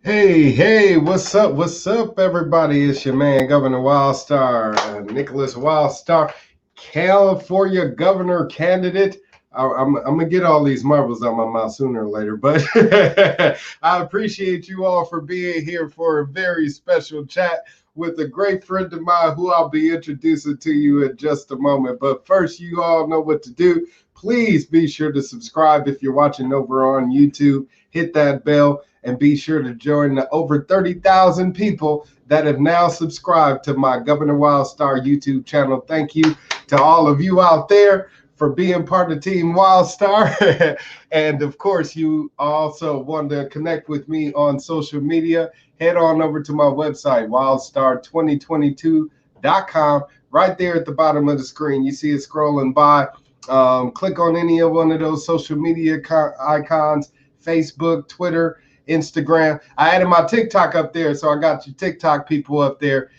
Hey, what's up, everybody? It's your man, Governor Wildstar, Nicholas Wildstar, California governor candidate. I'm going to get all these marbles out my mouth sooner or later, but I appreciate you all for being here for a very special chat with a great friend of mine who I'll be introducing to you in just a moment. But first, you all know what to do. Please be sure to subscribe if you're watching over on YouTube. Hit that bell. And be sure to join the over 30,000 people that have now subscribed to my Governor Wildstar YouTube channel. Thank you to all of you out there for being part of Team Wildstar. And of course, you also want to connect with me on social media. Head on over to my website, wildstar2022.com. Right there at the bottom of the screen, you see it scrolling by. Click on any of one of those social media icons, Facebook, Twitter, Instagram. I added my TikTok up there, so I got you TikTok people up there.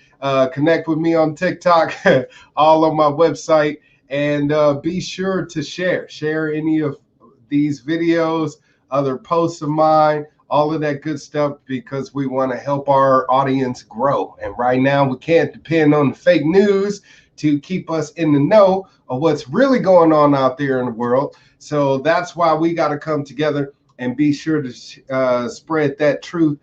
Connect with me on TikTok, all on my website, and be sure to share any of these videos, other posts of mine, all of that good stuff, because we want to help our audience grow. And right now, we can't depend on the fake news to keep us in the know of what's really going on out there in the world. So that's why we got to come together and be sure to spread that truth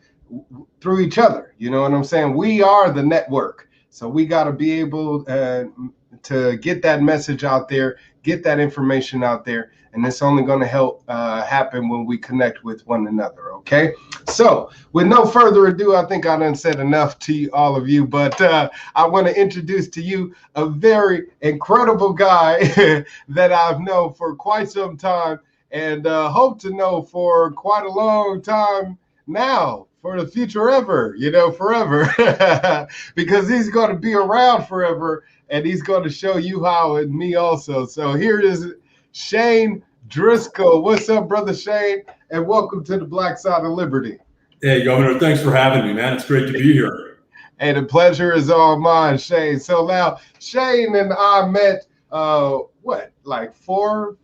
through each other. You know what I'm saying? We are the network. So we got to be able to get that message out there, get that information out there. And it's only going to help happen when we connect with one another, okay? So with no further ado, I think I done said enough to all of you, but I want to introduce to you a very incredible guy that I've known for quite some time, and hope to know for quite a long time now, for the future ever, forever, because he's going to be around forever, and he's going to show you how, and me also. So here is Shane Driscoll. What's up, brother Shane? And welcome to the Black Side of Liberty. Hey, Governor, thanks for having me, man. It's great to be here. And the pleasure is all mine, Shane. So now, Shane and I met, like 4-5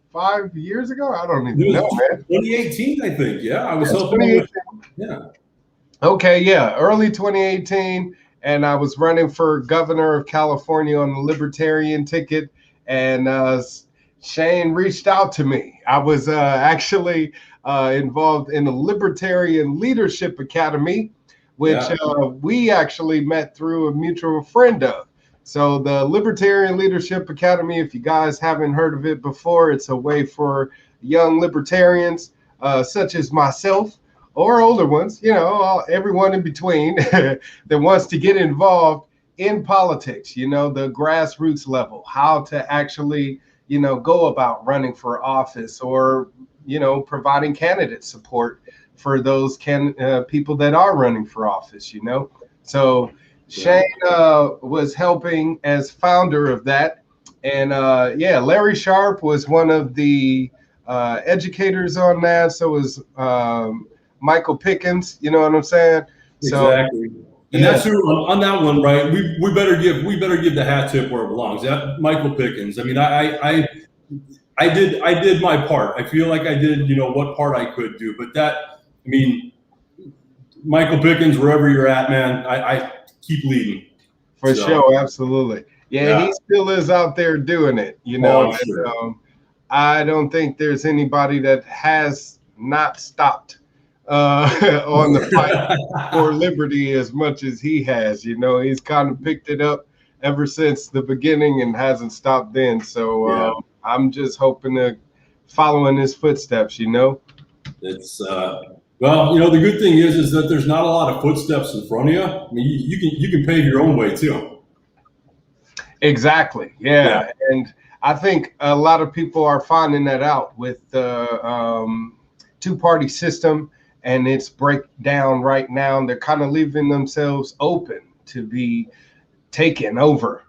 years ago? I don't even know, man. 2018, I think. Yeah, I was helping. Yeah. Okay, yeah, early 2018, and I was running for governor of California on the Libertarian ticket, and Shane reached out to me. I was actually involved in the Libertarian Leadership Academy, which we actually met through a mutual friend of. So the Libertarian Leadership Academy, if you guys haven't heard of it before, it's a way for young libertarians such as myself or older ones, everyone in between that wants to get involved in politics, the grassroots level, how to actually, go about running for office or, providing candidate support for those people that are running for office, So Shane was helping as founder of that. And Larry Sharp was one of the educators on that. So was Michael Pickens, you know what I'm saying? Exactly. And that's who, on that one, right? We better give the hat tip where it belongs. That Michael Pickens. I mean, I did my part. I feel like I did, what part I could do. But Michael Pickens, wherever you're at, man, I keep leading. For sure, absolutely. Yeah, he still is out there doing it, Sure. And, I don't think there's anybody that has not stopped on the fight for liberty as much as he has. He's kind of picked it up ever since the beginning and hasn't stopped then. So I'm just hoping to follow in his footsteps, It's well, the good thing is that there's not a lot of footsteps in front of you. I mean, you can pave your own way too. Exactly. Yeah. And I think a lot of people are finding that out with the two-party system and its breakdown right now. And they're kind of leaving themselves open to be taken over,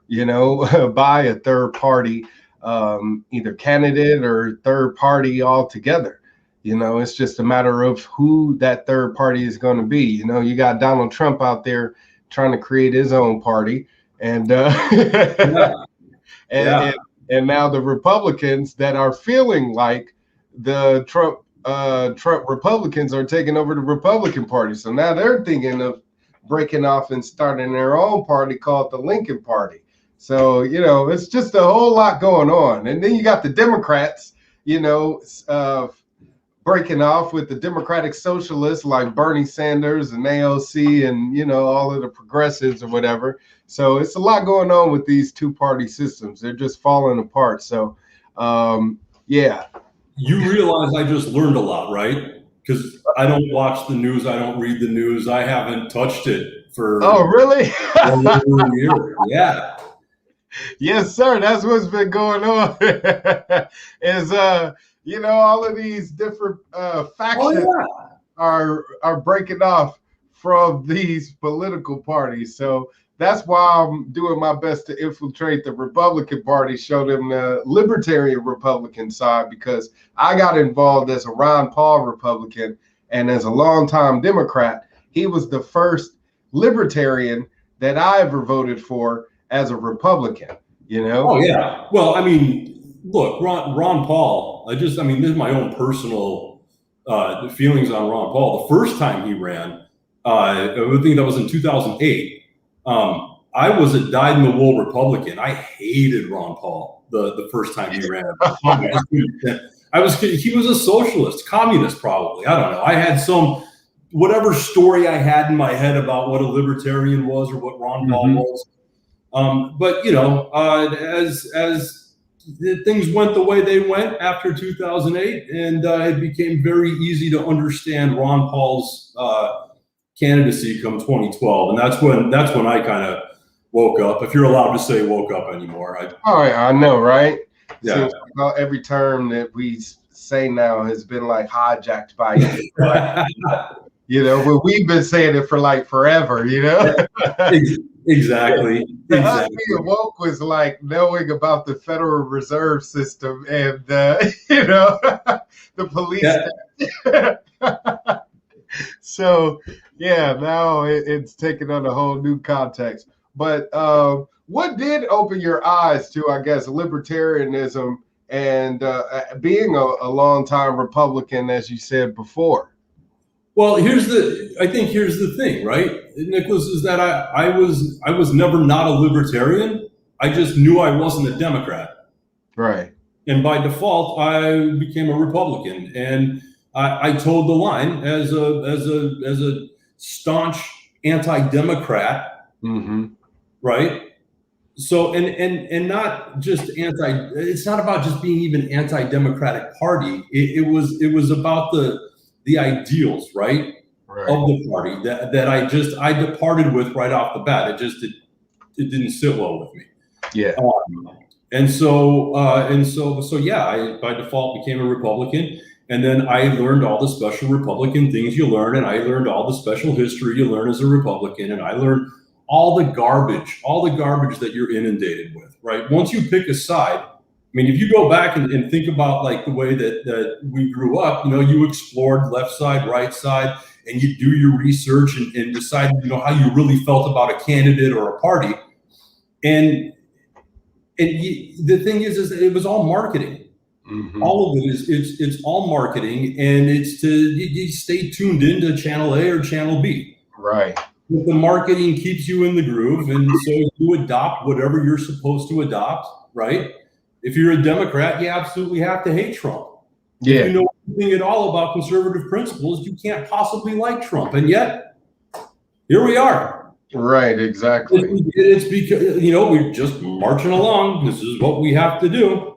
by a third party either candidate or third party altogether. You know, it's just a matter of who that third party is going to be. You know, you got Donald Trump out there trying to create his own party, and and now the Republicans that are feeling like the Trump Republicans are taking over the Republican Party. So now they're thinking of breaking off and starting their own party called the Lincoln Party. So, you know, it's just a whole lot going on. And then you got the Democrats, you know, breaking off with the Democratic Socialists like Bernie Sanders and AOC and, you know, all of the progressives or whatever. So it's a lot going on with these two-party systems. They're just falling apart. So, yeah. You realize I just learned a lot, right? Because I don't watch the news. I don't read the news. I haven't touched it for really? over a year. Yeah. Yes, sir. That's what's been going on. Is you know, all of these different factions are breaking off from these political parties. So that's why I'm doing my best to infiltrate the Republican Party, show them the Libertarian Republican side, because I got involved as a Ron Paul Republican and as a longtime Democrat. He was the first Libertarian that I ever voted for as a Republican, you know? Oh, yeah. Well, I mean, look, Ron Paul, this is my own personal feelings on Ron Paul. The first time he ran, I think that was in 2008. I was a dyed-in-the-wool Republican. I hated Ron Paul the first time he ran. He was a socialist, communist, probably. I don't know. I had whatever story I had in my head about what a libertarian was or what Ron Paul was. But you know, as things went the way they went after 2008, and it became very easy to understand Ron Paul's candidacy come 2012, and that's when I kind of woke up, if you're allowed to say woke up anymore. I know, right? Yeah. Seems like every term that we say now has been like hijacked by you. You know, but we've been saying it for like forever, you know? Exactly. Us being woke was like knowing about the Federal Reserve System and, you know, the police. Yeah. So, yeah, now it's taken on a whole new context. But what did open your eyes to, I guess, libertarianism and being a longtime Republican, as you said before? Well, here's the thing, right, Nicholas, is that I was never not a libertarian. I just knew I wasn't a Democrat. Right. And by default, I became a Republican, and I toed the line as a staunch anti-Democrat. Mm-hmm. Right. So and not just it's not about just being even anti-democratic party. It was about the ideals, right, of the party that I departed with right off the bat. It didn't sit well with me. Yeah. And so yeah, I by default became a Republican, and then I learned all the special Republican things you learn, and I learned all the special history you learn as a Republican, and I learned all the garbage that you're inundated with, right? Once you pick a side, I mean, if you go back and think about like the way that we grew up, you know, you explored left side, right side, and you do your research and decide, you know, how you really felt about a candidate or a party. And the thing is it was all marketing. Mm-hmm. All of it it's all marketing, and it's you stay tuned into channel A or channel B. Right. The marketing keeps you in the groove, and so you adopt whatever you're supposed to adopt, right? If you're a Democrat, you absolutely have to hate Trump. Yeah. If you know anything at all about conservative principles, you can't possibly like Trump. And yet, here we are. Right, exactly. It's because, you know, we're just marching along. This is what we have to do.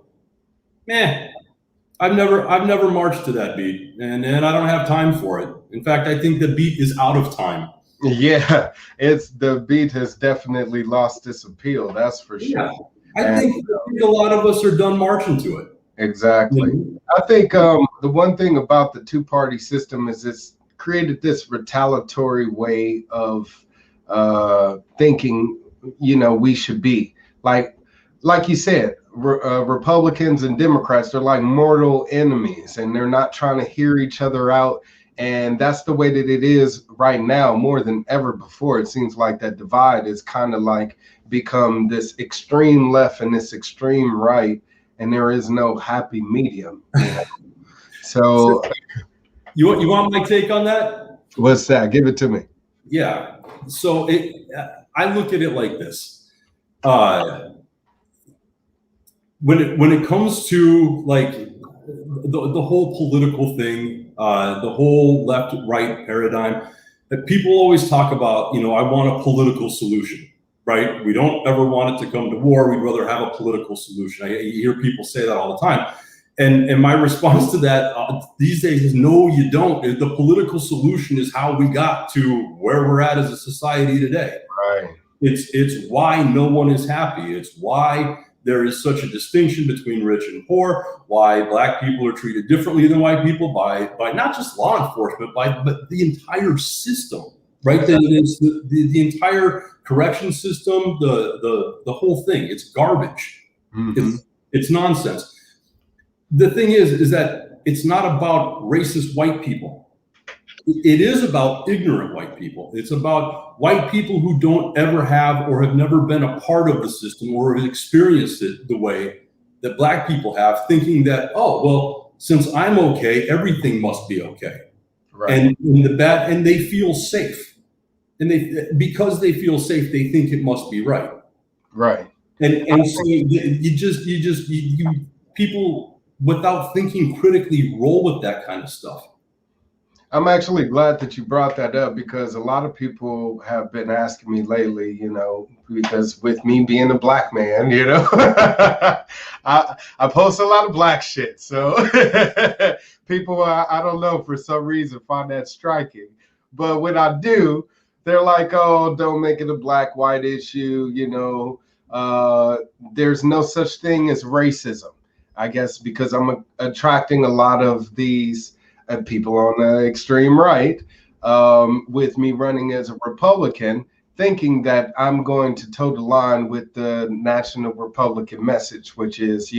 I've never marched to that beat, and I don't have time for it. In fact, I think the beat is out of time. Yeah, the beat has definitely lost its appeal. That's for sure. Yeah. I think a lot of us are done marching to it. Exactly. Mm-hmm. I think the one thing about the two-party system is it's created this retaliatory way of thinking. You know, we should be like you said. Republicans and Democrats, they're like mortal enemies, and they're not trying to hear each other out. And that's the way that it is right now, more than ever before. It seems like that divide is kind of like become this extreme left and this extreme right, and there is no happy medium. So you want my take on that? What's that? Give it to me. Yeah. So I look at it like this. When it comes to like the whole political thing, the whole left-right paradigm, that people always talk about, I want a political solution, right? We don't ever want it to come to war. We'd rather have a political solution. I hear people say that all the time. And my response to that these days is, no, you don't. The political solution is how we got to where we're at as a society today. Right. It's why no one is happy. It's why there is such a distinction between rich and poor, why Black people are treated differently than white people by not just law enforcement, but the entire system, right? The entire correction system, the whole thing. It's garbage. Mm-hmm. It's nonsense. The thing is that it's not about racist white people. It is about ignorant white people. It's about white people who don't ever have or have never been a part of the system or have experienced it the way that Black people have, thinking that, oh, well, since I'm okay, everything must be okay. Right. And they feel safe. And because they feel safe, they think it must be right. Right. And so people, without thinking critically, roll with that kind of stuff. I'm actually glad that you brought that up, because a lot of people have been asking me lately, because with me being a Black man, I post a lot of Black shit. So people, I don't know, for some reason find that striking. But when I do, they're like, oh, don't make it a Black-white issue. There's no such thing as racism. I guess because I'm attracting a lot of these people on the extreme right, with me running as a Republican, thinking that I'm going to toe the line with the National Republican message, which is,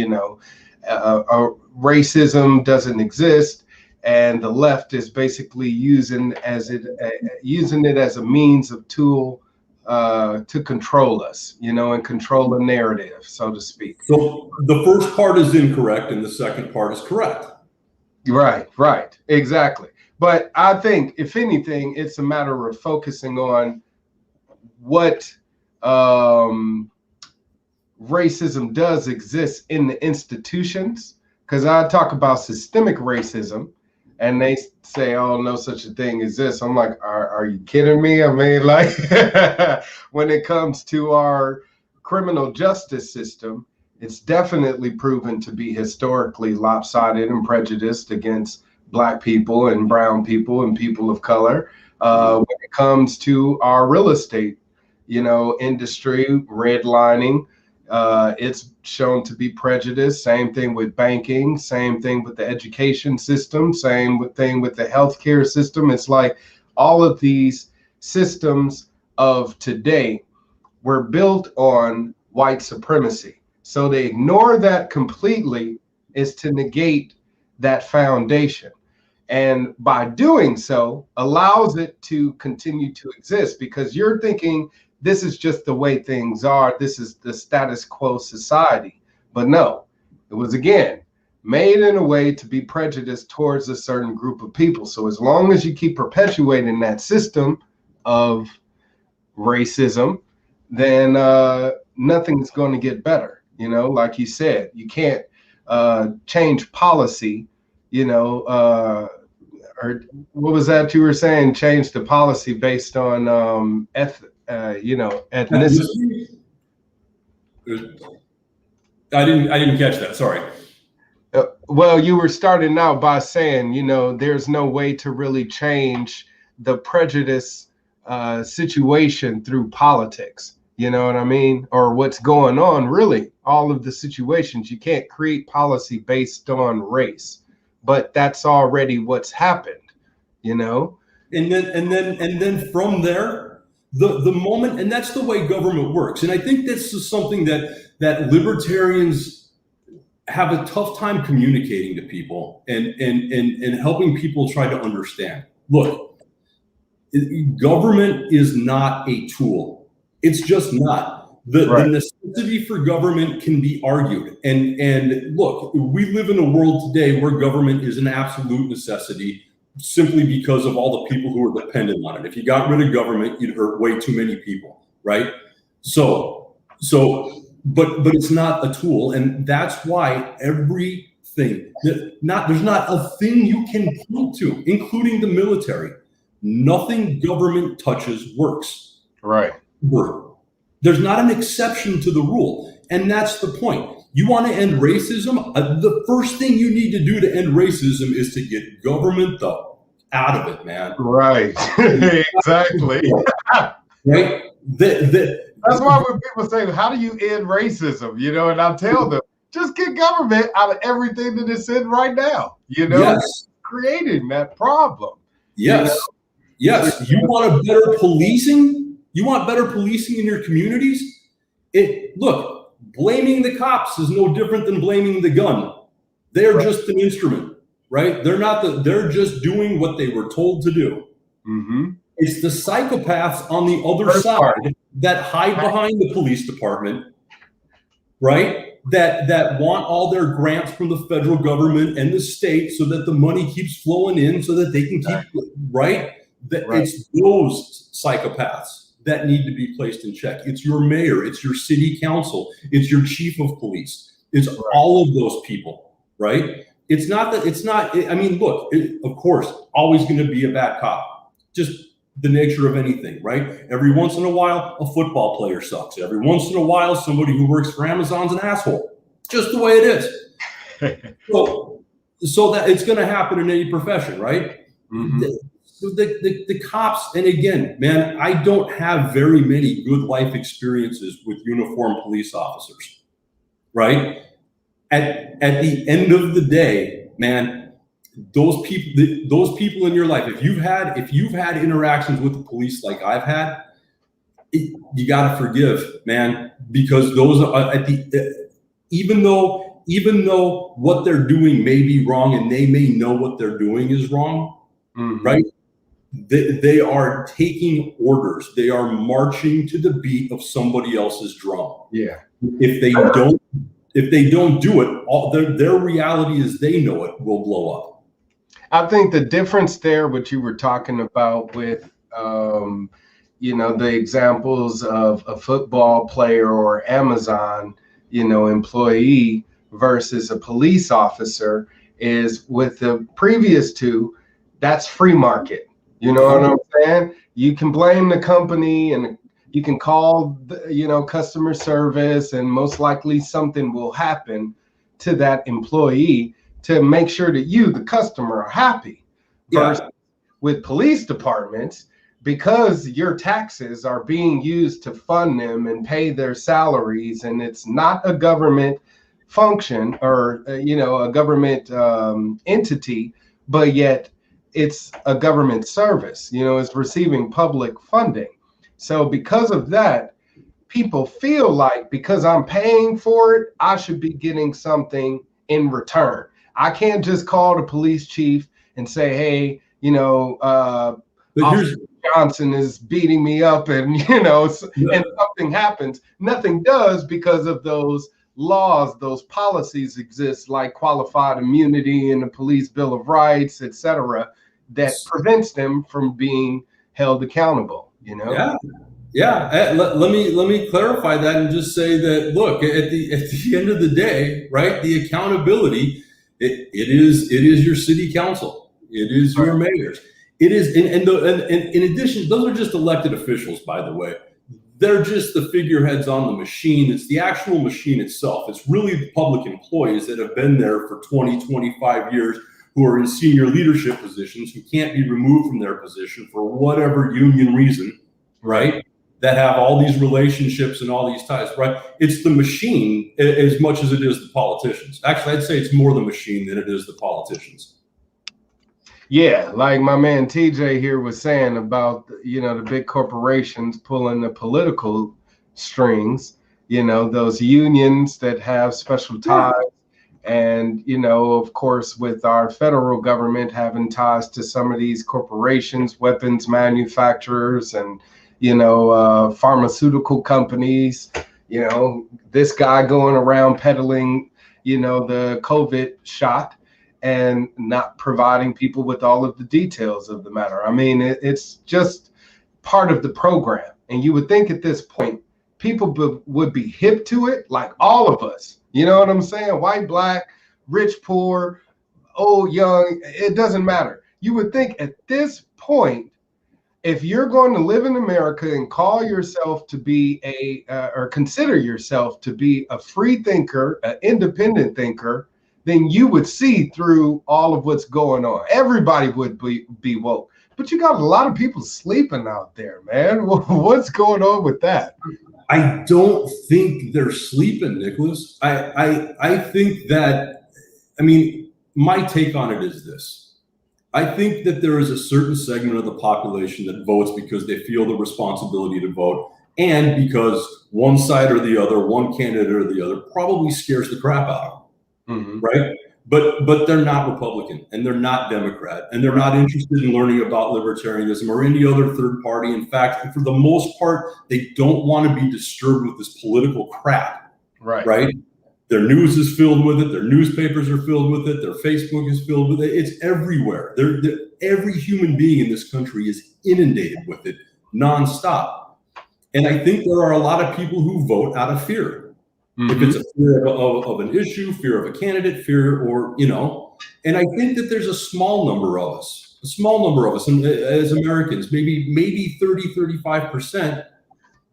racism doesn't exist, and the left is basically using it as a means of tool to control us, and control the narrative, so to speak. So the first part is incorrect and the second part is correct. Right, exactly. But I think, if anything, it's a matter of focusing on what racism does exist in the institutions, because I talk about systemic racism, and they say, oh, no such a thing exists. I'm like, are you kidding me? I mean, like, when it comes to our criminal justice system, it's definitely proven to be historically lopsided and prejudiced against Black people and brown people and people of color. When it comes to our real estate, industry, redlining, it's shown to be prejudiced. Same thing with banking, same thing with the education system, same thing with the healthcare system. It's like all of these systems of today were built on white supremacy. So they ignore that completely is to negate that foundation. And by doing so, allows it to continue to exist, because you're thinking this is just the way things are. This is the status quo society. But no, it was, again, made in a way to be prejudiced towards a certain group of people. So as long as you keep perpetuating that system of racism, then nothing's going to get better. Like you said, you can't change policy, or what was that you were saying? Change the policy based on ethnicity. I didn't catch that. Sorry. Well, you were starting out by saying, there's no way to really change the prejudice situation through politics. You know what I mean? Or what's going on, really, all of the situations. You can't create policy based on race, but that's already what's happened, And then from there, the moment, and that's the way government works. And I think this is something that libertarians have a tough time communicating to people and helping people try to understand. Look, government is not a tool. It's just not. The necessity for government can be argued. And look, we live in a world today where government is an absolute necessity simply because of all the people who are dependent on it. If you got rid of government, you'd hurt way too many people, right? But it's not a tool, and that's why everything, there's not a thing you can point to, including the military. Nothing government touches works. Right. There's not an exception to the rule, and that's the point. You want to end racism? The first thing you need to do to end racism is to get government out of it, man. Right. Exactly. Right. That's why when people say, how do you end racism? You know, and I tell them, just get government out of everything that it's in right now. You know, yes. Creating that problem. Yes. You know? Yes. You want a better policing? You want better policing in your communities? Look, blaming the cops is no different than blaming the gun. They're just an instrument, right? They're just doing what they were told to do. Mm-hmm. It's the psychopaths on the other side that hide behind the police department, right? That want all their grants from the federal government and the state so that the money keeps flowing in so that they can keep, right? It's those psychopaths that need to be placed in check. It's your mayor, it's your city council, it's your chief of police. It's all of those people, right? I mean, look, of course, always going to be a bad cop. Just the nature of anything, right? Every once in a while, a football player sucks. Every once in a while, somebody who works for Amazon's an asshole. Just the way it is. So that it's going to happen in any profession, right? Mm-hmm. The cops, and again, man, I don't have very many good life experiences with uniformed police officers, right? At the end of the day, man, those people in your life, if you've had interactions with the police like I've had, you got to forgive, man, because those are even though what they're doing may be wrong and they may know what they're doing is wrong, mm-hmm. right? They are taking orders. They are marching to the beat of somebody else's drum. Yeah. If they don't do it, their reality as they know it will blow up. I think the difference there, what you were talking about with, the examples of a football player or Amazon, employee versus a police officer, is with the previous two, that's free market. You know what I'm saying? You can blame the company and you can call, customer service, and most likely something will happen to that employee to make sure that you, the customer, are happy. Yeah. Versus with police departments, because your taxes are being used to fund them and pay their salaries, and it's not a government function or, a government entity, but yet it's a government service, it's receiving public funding. So because of that, people feel like because I'm paying for it, I should be getting something in return. I can't just call the police chief and say, hey, Officer Johnson is beating me up and, and something happens. Nothing does because of those laws, those policies exist, like qualified immunity and the Police Bill of Rights, et cetera, that prevents them from being held accountable, Yeah. Let me clarify that and just say that, look, at the end of the day, right, the accountability, it is your city council. It is your mayors. It is, and in addition, those are just elected officials, by the way. They're just the figureheads on the machine. It's the actual machine itself. It's really the public employees that have been there for 20, 25 years, who are in senior leadership positions, who can't be removed from their position for whatever union reason, right? That have all these relationships and all these ties, right? It's the machine as much as it is the politicians. Actually, I'd say it's more the machine than it is the politicians. Yeah, like my man TJ here was saying about, the big corporations pulling the political strings, those unions that have special ties And, you know, of course, with our federal government having ties to some of these corporations, weapons manufacturers, and, you know, pharmaceutical companies, you know, this guy going around peddling, you know, the COVID shot and not providing people with all of the details of the matter. I mean, it's just part of the program. And you would think at this point, people would be hip to it, like all of us. You know what I'm saying? White, black, rich, poor, old, young, it doesn't matter. You would think at this point, if you're going to live in America and call yourself to be or consider yourself to be a free thinker, an independent thinker, then you would see through all of what's going on. Everybody would be woke. But you got a lot of people sleeping out there, man. What's going on with that? I don't think they're sleeping, Nicholas. I think that, I mean, my take on it is this. I think that there is a certain segment of the population that votes because they feel the responsibility to vote, and because one side or the other, one candidate or the other, probably scares the crap out of them, right? But they're not Republican, and they're not Democrat, and they're not interested in learning about libertarianism or any other third party. In fact, for the most part, they don't want to be disturbed with this political crap, right? Their news is filled with it. Their newspapers are filled with it. Their Facebook is filled with it. It's everywhere. Every human being in this country is inundated with it nonstop. And I think there are a lot of people who vote out of fear. If it's a fear of an issue, fear of a candidate, fear, or, you know, and I think that there's a small number of us as Americans, maybe 30, 35%,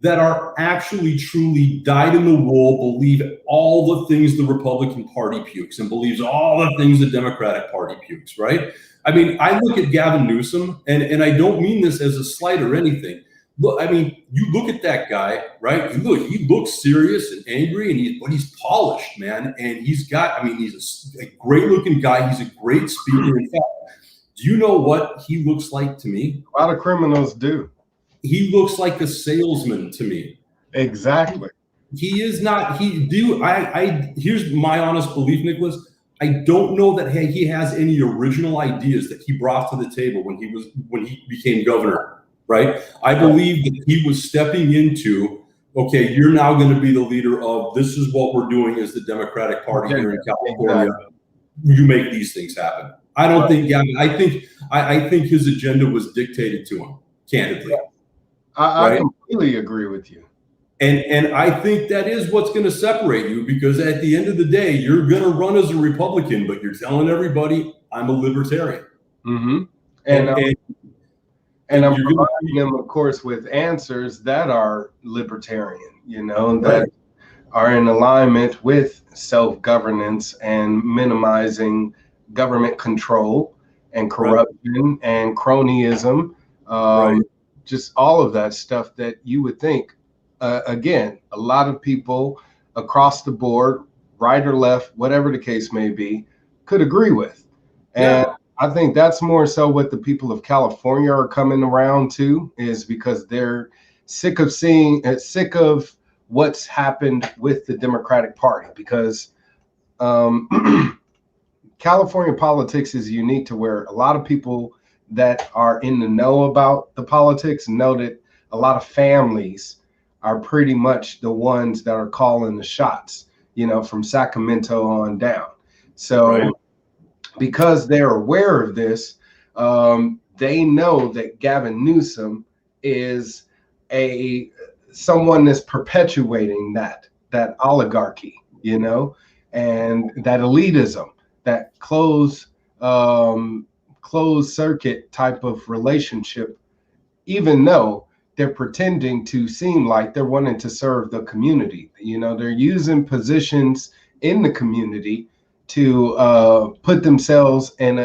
that are actually truly dyed in the wool, believe all the things the Republican Party pukes and believes all the things the Democratic Party pukes, right? I mean, I look at Gavin Newsom, and I don't mean this as a slight or anything. Look, I mean, you look at that guy, right? He looks serious and angry, but he's polished, man. And he's a great looking guy. He's a great speaker. In fact, do you know what he looks like to me? A lot of criminals do. He looks like a salesman to me. Exactly. He is not, here's my honest belief, Nicholas. I don't know that he has any original ideas that he brought to the table when he became governor. Right. I believe that he was stepping into, okay, you're now going to be the leader of, this is what we're doing as the Democratic Party here in California. Exactly. You make these things happen. I don't think Gavin, I think his agenda was dictated to him, candidly. I completely agree with you. And I think that is what's going to separate you, because at the end of the day, you're going to run as a Republican, but you're telling everybody I'm a libertarian. And I'm providing them, of course, with answers that are libertarian, you know, that are in alignment with self-governance and minimizing government control and corruption and cronyism, just all of that stuff that you would think, again, a lot of people across the board, right or left, whatever the case may be, could agree with. And I think that's more so what the people of California are coming around to, is because they're sick of what's happened with the Democratic Party, because California politics is unique to where a lot of people that are in the know about the politics know that a lot of families are pretty much the ones that are calling the shots, you know, from Sacramento on down. So because they're aware of this, they know that Gavin Newsom is someone that's perpetuating that oligarchy, you know, and that elitism, that closed circuit type of relationship, even though they're pretending to seem like they're wanting to serve the community. You know, they're using positions in the community to put themselves in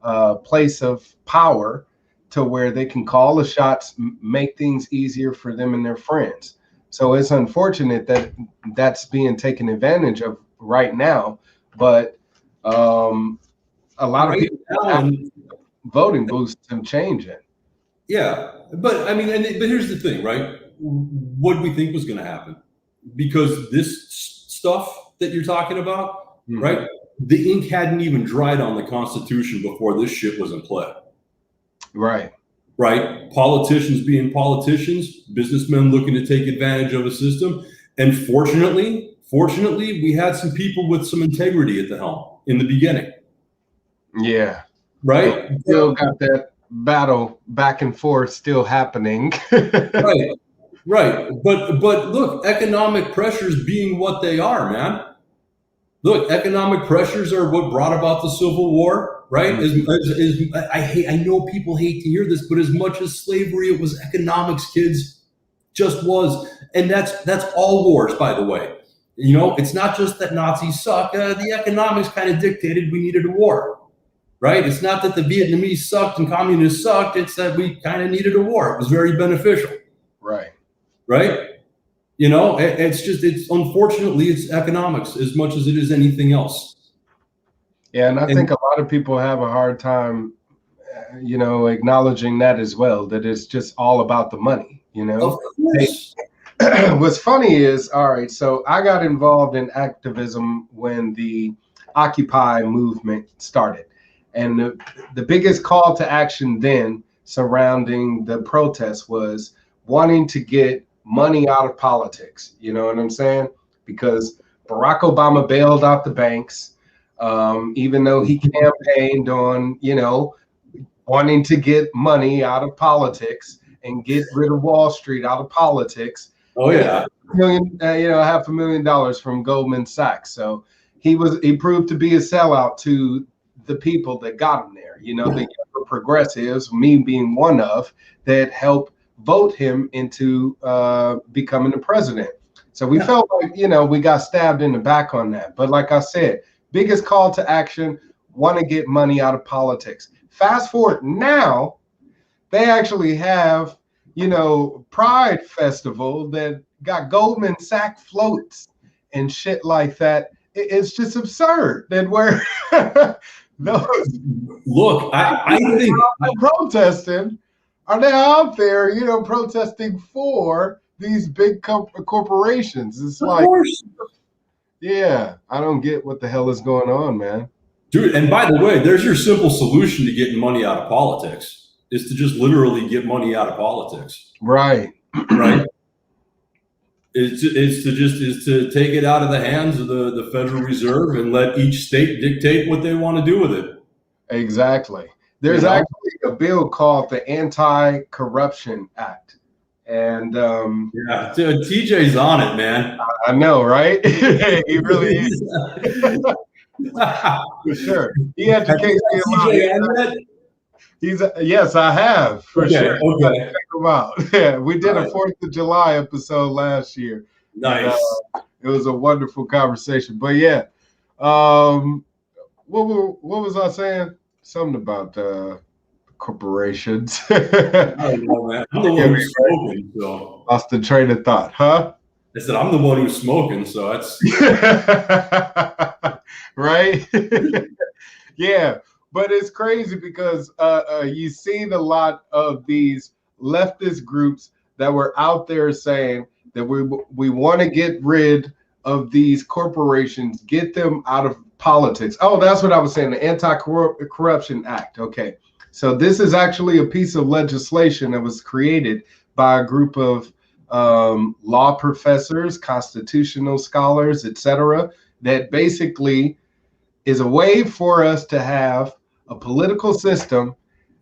a place of power to where they can call the shots, make things easier for them and their friends. So it's unfortunate that that's being taken advantage of right now, but a lot of people voting booths and changing. Yeah, but I mean, but here's the thing, right? What do we think was going to happen? Because this stuff that you're talking about right? The ink hadn't even dried on the Constitution before this shit was in play. Right. Right? Politicians being politicians, businessmen looking to take advantage of a system. And fortunately, we had some people with some integrity at the helm in the beginning. Yeah. Right? Still got that battle back and forth still happening. Right. But look, economic pressures being what they are, man. Look, economic pressures are what brought about the Civil War, right? I know people hate to hear this, but as much as slavery, it was economics, kids, just was. And that's all wars, by the way. You know, it's not just that Nazis suck. The economics kind of dictated we needed a war, right? It's not that the Vietnamese sucked and communists sucked. It's that we kind of needed a war. It was very beneficial. Right? You know, it's unfortunately, it's economics as much as it is anything else. Yeah, and I think a lot of people have a hard time, you know, acknowledging that as well, that it's just all about the money, you know? Of course. What's funny is, all right, so I got involved in activism when the Occupy movement started. And the biggest call to action then surrounding the protests was wanting to get money out of politics. You know what I'm saying? Because Barack Obama bailed out the banks, even though he campaigned on, you know, wanting to get money out of politics and get rid of Wall Street out of politics. Oh yeah, $500,000 from Goldman Sachs. So he proved to be a sellout to the people that got him there. You know, the younger progressives, me being one of, that helped vote him into becoming the president. So we felt like, you know, we got stabbed in the back on that. But like I said, biggest call to action, want to get money out of politics. Fast forward now, they actually have, you know, Pride Festival that got Goldman Sachs floats and shit like that. It's just absurd that we're look, I think protesting. Are they out there, you know, protesting for these big corporations? It's like, yeah, I don't get what the hell is going on, man. Dude, and by the way, there's your simple solution to getting money out of politics, is to just literally get money out of politics. Right. Is to take it out of the hands of the Federal Reserve and let each state dictate what they want to do with it. Exactly. There's actually a bill called the Anti-Corruption Act. And yeah, dude, TJ's on it, man. I know, right? He really is. For sure. He educates me a lot. Yes, I have, for sure. Okay. Check him out. Yeah, we did a 4th of July episode last year. Nice. And, it was a wonderful conversation. But yeah, what was I saying? Something about corporations. I don't know, man. I'm the one who's smoking, so. Lost the train of thought, huh? I said I'm the one who's smoking, so that's right. Yeah, but it's crazy because you see a lot of these leftist groups that were out there saying that we want to get rid of these corporations, get them out of politics. Oh, that's what I was saying, the Anti-Corruption Act. Okay, so this is actually a piece of legislation that was created by a group of law professors, constitutional scholars, etc., that basically is a way for us to have a political system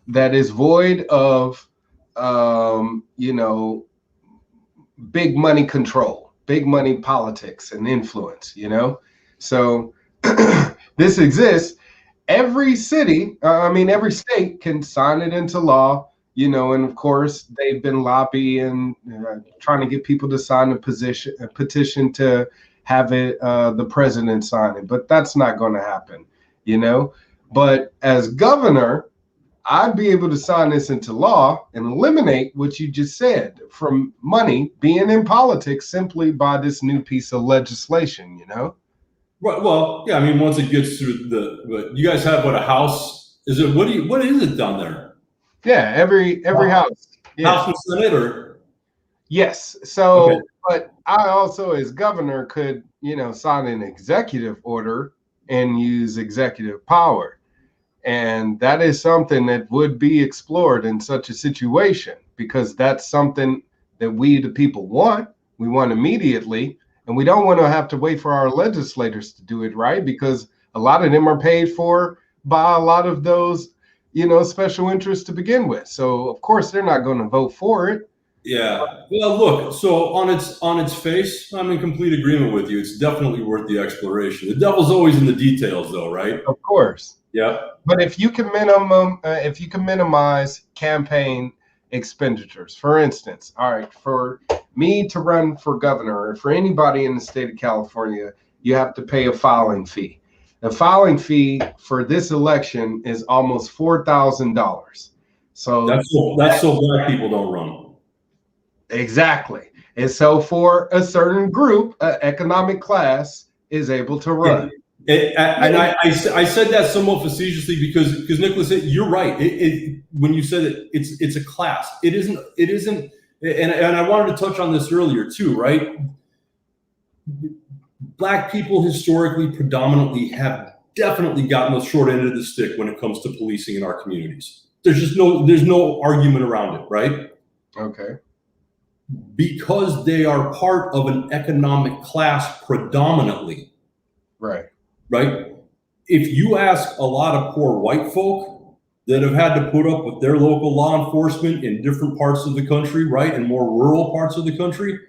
that is void of, you know, big money control, big money politics and influence, you know? So this exists. Every city, every state can sign it into law, you know, and of course they've been lobbying, trying to get people to sign a petition to have it, the president sign it, but that's not going to happen, you know? But as governor, I'd be able to sign this into law and eliminate what you just said from money being in politics simply by this new piece of legislation, you know? Right. Well, yeah. I mean, once it gets through you guys have a house? Is it what is it down there? Yeah, every house. Yeah. House and Senate, or yes. So, okay. But I also, as governor, could, you know, sign an executive order and use executive power. And that is something that would be explored in such a situation, because that's something that we, the people, want. We want immediately, and we don't want to have to wait for our legislators to do it, right? Because a lot of them are paid for by a lot of those, special interests to begin with. So of course they're not going to vote for it. Yeah. Well, look, so on its face, I'm in complete agreement with you. It's definitely worth the exploration. The devil's always in the details, though, right? Of course. Yeah. But if you can minimize campaign expenditures, for instance, all right, for me to run for governor, or for anybody in the state of California, you have to pay a filing fee. The filing fee for this election is almost $4,000. So that's so black people don't run. Exactly. And so for a certain group, economic class is able to run. I said that somewhat facetiously because Nicholas, you're right. When you said it's a class, it isn't. And I wanted to touch on this earlier too, right? Black people historically predominantly have definitely gotten the short end of the stick when it comes to policing in our communities. There's no argument around it, right? Okay. Because they are part of an economic class predominantly. Right. If you ask a lot of poor white folk that have had to put up with their local law enforcement in different parts of the country, right, and more rural parts of the country,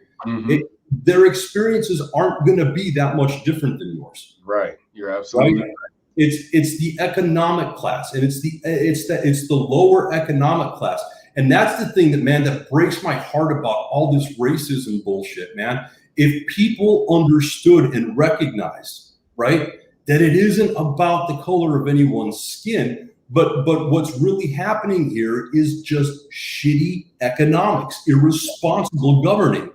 their experiences aren't going to be that much different than yours. Right. You're absolutely right. It's the economic class, and it's the lower economic class. And that's the thing that breaks my heart about all this racism bullshit, man. If people understood and recognized, right, that it isn't about the color of anyone's skin, but what's really happening here is just shitty economics, irresponsible governing,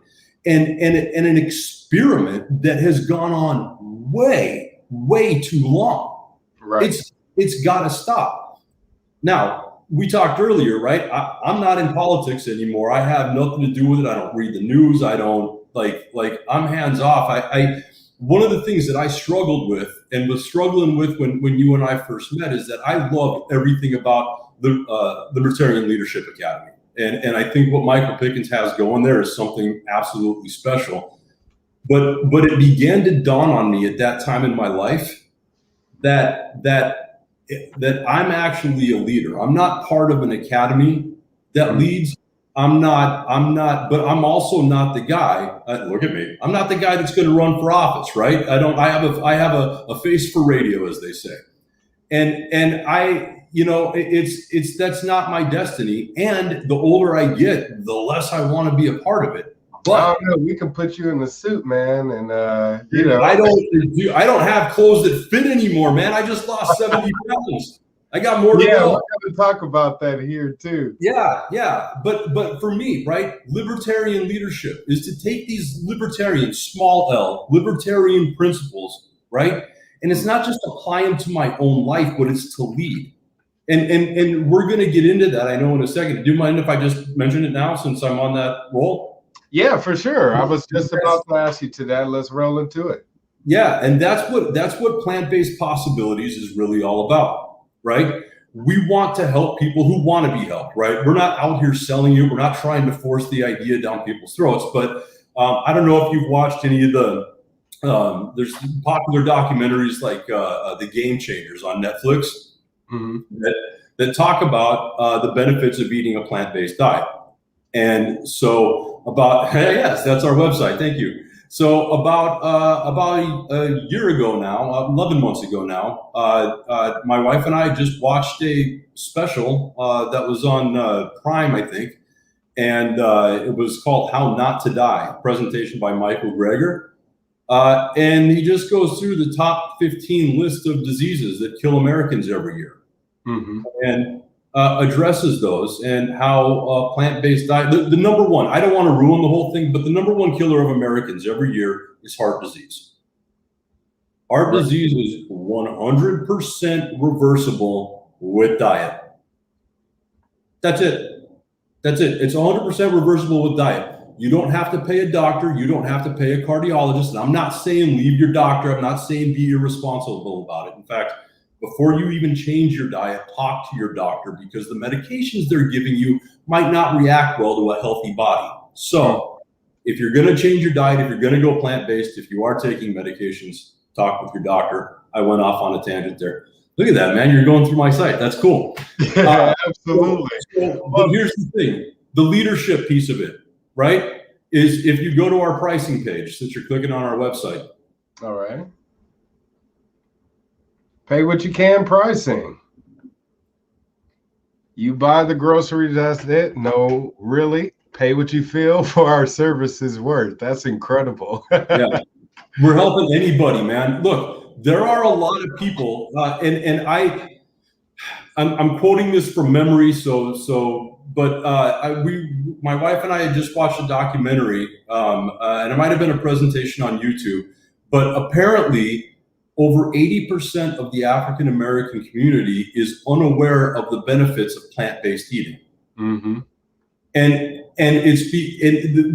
and an experiment that has gone on way, way too long. Right. It's got to stop. Now, we talked earlier, right? I'm not in politics anymore. I have nothing to do with it. I don't read the news. I don't like I'm hands off. One of the things that I struggled with and was struggling with when you and I first met is that I love everything about the Libertarian Leadership Academy. And I think what Michael Pickens has going there is something absolutely special. But it began to dawn on me at that time in my life that I'm actually a leader. I'm not part of an academy that leads. I'm not, but I'm also not the guy. Look at me. I'm not the guy that's going to run for office, right? I have a face for radio, as they say. And that's not my destiny. And the older I get, the less I want to be a part of it. But I don't know. We can put you in the suit, man, and I don't have clothes that fit anymore, man. I just lost 70 pounds. I got more to go. Yeah, we're going to talk about that here too. Yeah. But for me, right, libertarian leadership is to take these libertarian, small L, libertarian principles, right, and it's not just apply them to my own life, but it's to lead. And we're going to get into that, I know, in a second. Do you mind if I just mention it now, since I'm on that roll? Yeah, for sure. I was just about to ask you to that. Let's roll into it. Yeah, and that's what plant-based possibilities is really all about, right? We want to help people who want to be helped, right? We're not out here selling you. We're not trying to force the idea down people's throats. But I don't know if you've watched any of there's popular documentaries like The Game Changers on Netflix that talk about the benefits of eating a plant-based diet. And so yes, that's our website. Thank you. So about a year ago now, 11 months ago now, my wife and I just watched a special that was on Prime, I think, and it was called "How Not to Die," a presentation by Michael Greger, and he just goes through the top 15 list of diseases that kill Americans every year, and addresses those, and how plant-based diet, the number one, I don't want to ruin the whole thing, but the number one killer of Americans every year is heart disease. Heart disease is 100% reversible with diet. That's it. It's 100% reversible with diet. You don't have to pay a doctor. You don't have to pay a cardiologist. And I'm not saying leave your doctor. I'm not saying be irresponsible about it. In fact, before you even change your diet, talk to your doctor, because the medications they're giving you might not react well to a healthy body. So if you're going to change your diet, if you're going to go plant-based, if you are taking medications, talk with your doctor. I went off on a tangent there. Look at that, man. You're going through my site. That's cool. Absolutely. But here's the thing. The leadership piece of it, right, is if you go to our pricing page, since you're clicking on our website. All right. Pay what you can pricing. You buy the groceries, that's it? No, really? Pay what you feel for our services worth. That's incredible. Yeah. We're helping anybody, man. Look, there are a lot of people, and I'm quoting this from memory, but my wife and I had just watched a documentary, and it might have been a presentation on YouTube, but apparently over 80% of the African American community is unaware of the benefits of plant-based eating. Mm-hmm. And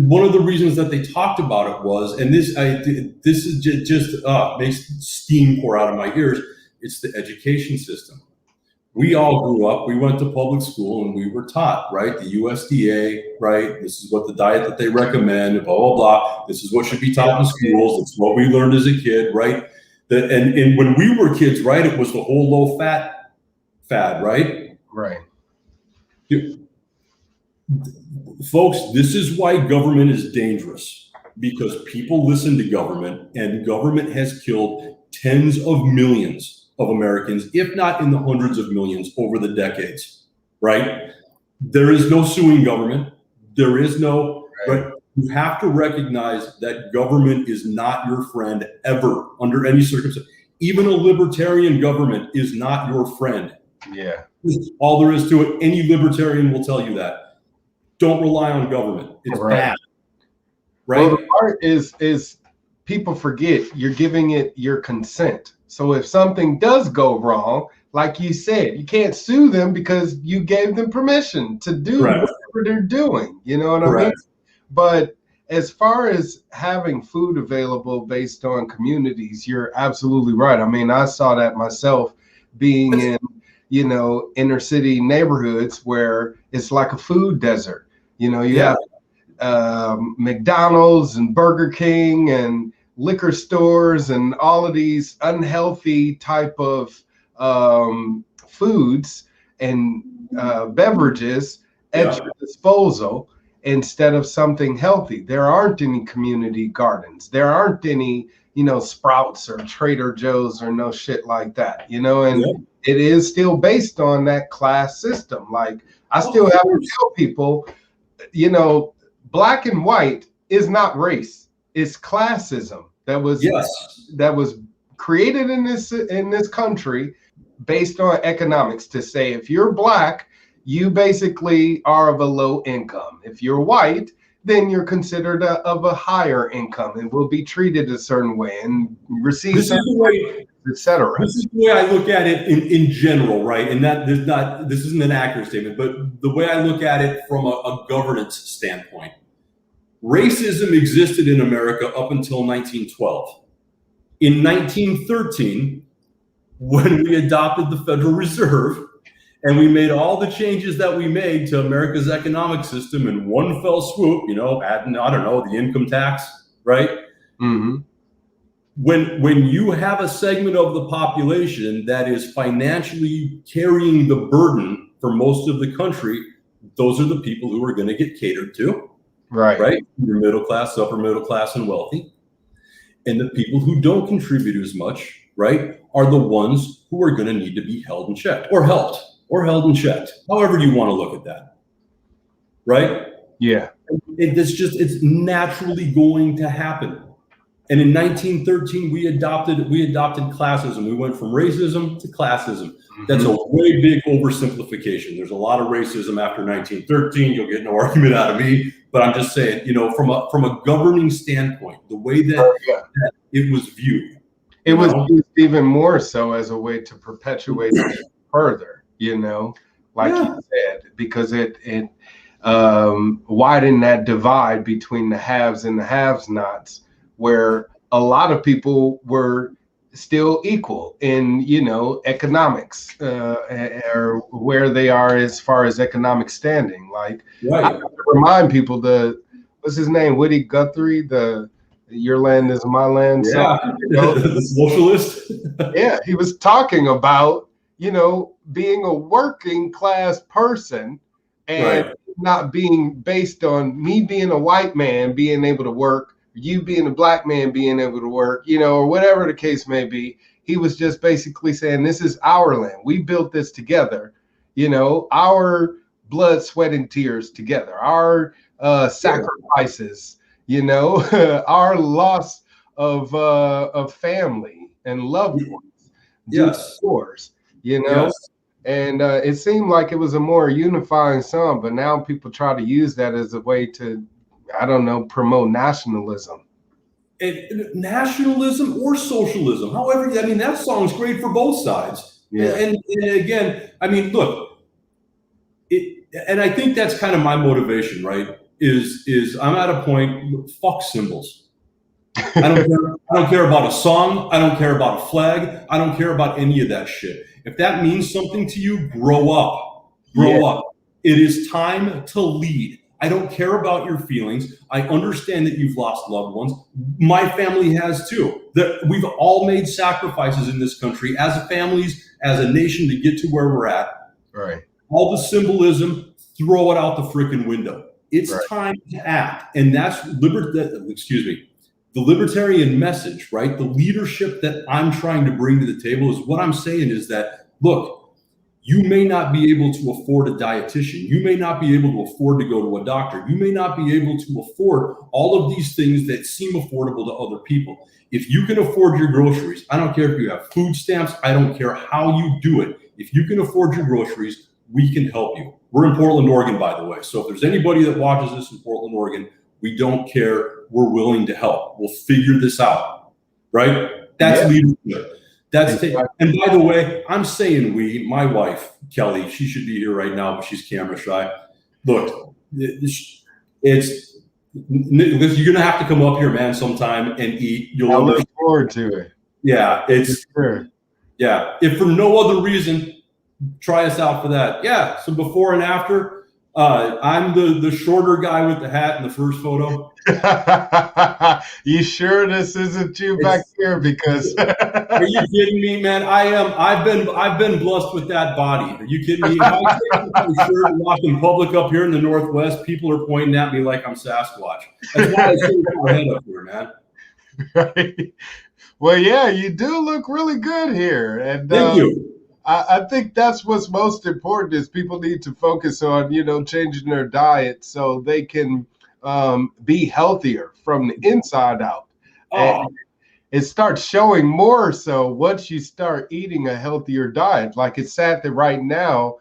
one of the reasons that they talked about it was, and this is just makes steam pour out of my ears. It's the education system. We all grew up. We went to public school, and we were taught, right? The USDA, right? This is what the diet that they recommend. Blah blah blah. This is what should be taught in schools. It's what we learned as a kid, right? And when we were kids, right, it was the whole low fat fad, right? Right. Folks, this is why government is dangerous, because people listen to government, and government has killed tens of millions of Americans, if not in the hundreds of millions over the decades, right? There is no suing government. There is no, right? You have to recognize that government is not your friend ever, under any circumstance. Even a libertarian government is not your friend. Yeah. All there is to it. Any libertarian will tell you that. Don't rely on government. It's bad. Right? Well, the part is people forget you're giving it your consent. So if something does go wrong, like you said, you can't sue them because you gave them permission to do whatever they're doing. You know what I mean? But as far as having food available based on communities, you're absolutely right. I mean, I saw that myself being in, inner city neighborhoods where it's like a food desert. You have McDonald's and Burger King and liquor stores and all of these unhealthy type of foods and beverages at your disposal instead of something healthy. There aren't any community gardens. There aren't any, Sprouts or Trader Joe's or no shit like that, and it is still based on that class system. Like I still have to tell people, black and white is not race. It's classism that was created in this country based on economics to say if you're black, you basically are of a low income. If you're white, then you're considered of a higher income and will be treated a certain way and receive certain, etc. This is the way I look at it in general, right? And this isn't an accurate statement, but the way I look at it from a governance standpoint, racism existed in America up until 1912. In 1913, when we adopted the Federal Reserve, and we made all the changes that we made to America's economic system in one fell swoop, adding, the income tax, right? Mm-hmm. When you have a segment of the population that is financially carrying the burden for most of the country, those are the people who are going to get catered to, right? Your middle class, upper middle class, and wealthy. And the people who don't contribute as much, right, are the ones who are going to need to be held in check or helped. Or held and checked, however you want to look at that, right? Yeah. It's naturally going to happen. And in 1913, we adopted classism. We went from racism to classism. Mm-hmm. That's a way big oversimplification. There's a lot of racism after 1913. You'll get no argument out of me, but I'm just saying, from a governing standpoint, the way that it was viewed. It was used even more so as a way to perpetuate it further. You said, because it widen that divide between the haves and the have-nots, where a lot of people were still equal in, economics, or where they are as far as economic standing. Like, right. I have to remind people what's his name? Woody Guthrie, the "Your Land Is My Land" song. The socialist. Yeah, he was talking about, being a working class person and right. not being based on me being a white man being able to work, you being a black man being able to work, or whatever the case may be. He was just basically saying, this is our land. We built this together, our blood, sweat, and tears together, our sacrifices, our loss of family and loved ones. Yes. Yours, Yes. And it seemed like it was a more unifying song, but now people try to use that as a way to, I don't know, promote nationalism. Nationalism or socialism, however, I mean, that song's great for both sides. Yeah. And again, I mean, look, and I think that's kind of my motivation, right? Is I'm at a point, fuck symbols. I don't care about a song. I don't care about a flag. I don't care about any of that shit. If that means something to you, grow up. Grow up. It is time to lead. I don't care about your feelings. I understand that you've lost loved ones. My family has too. We've all made sacrifices in this country as families, as a nation, to get to where we're at. Right. All the symbolism, throw it out the freaking window. It's time to act. And that's the libertarian message, right? The leadership that I'm trying to bring to the table is what I'm saying is that, look, you may not be able to afford a dietitian. You may not be able to afford to go to a doctor. You may not be able to afford all of these things that seem affordable to other people. If you can afford your groceries, I don't care if you have food stamps. I don't care how you do it. If you can afford your groceries, we can help you. We're in Portland, Oregon, by the way. So if there's anybody that watches this in Portland, Oregon, we don't care. We're willing to help. We'll figure this out, right? That's leadership. And by the way, I'm saying my wife, Kelly, she should be here right now, but she's camera shy. Look, it's you're gonna have to come up here, man, sometime and eat. I look forward to it. Yeah, yeah. If for no other reason, try us out for that. Yeah. So before and after. I'm the shorter guy with the hat in the first photo. You sure this isn't you back here? Because are you kidding me, man? I am. I've been blessed with that body. Are you kidding me? If I take my shirt and walk in public up here in the Northwest, people are pointing at me like I'm Sasquatch. That's why I shave my head up here, man. Right. Well, yeah, you do look really good here, and thank you. I think that's what's most important is people need to focus on, changing their diet so they can be healthier from the inside out. And it starts showing more so once you start eating a healthier diet. Like it's sad that right now,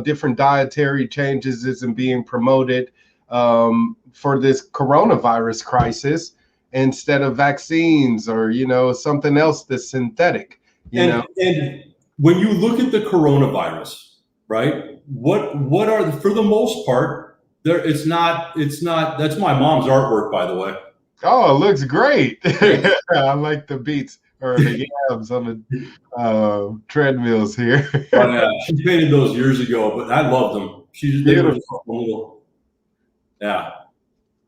different dietary changes isn't being promoted for this coronavirus crisis instead of vaccines or, something else that's synthetic. And when you look at the coronavirus, right? What are for the most part there? It's not. That's my mom's artwork, by the way. Oh, it looks great. I like the beets or the yams on the treadmills here. Oh, yeah. She painted those years ago, but I love them. They were just a little. Yeah,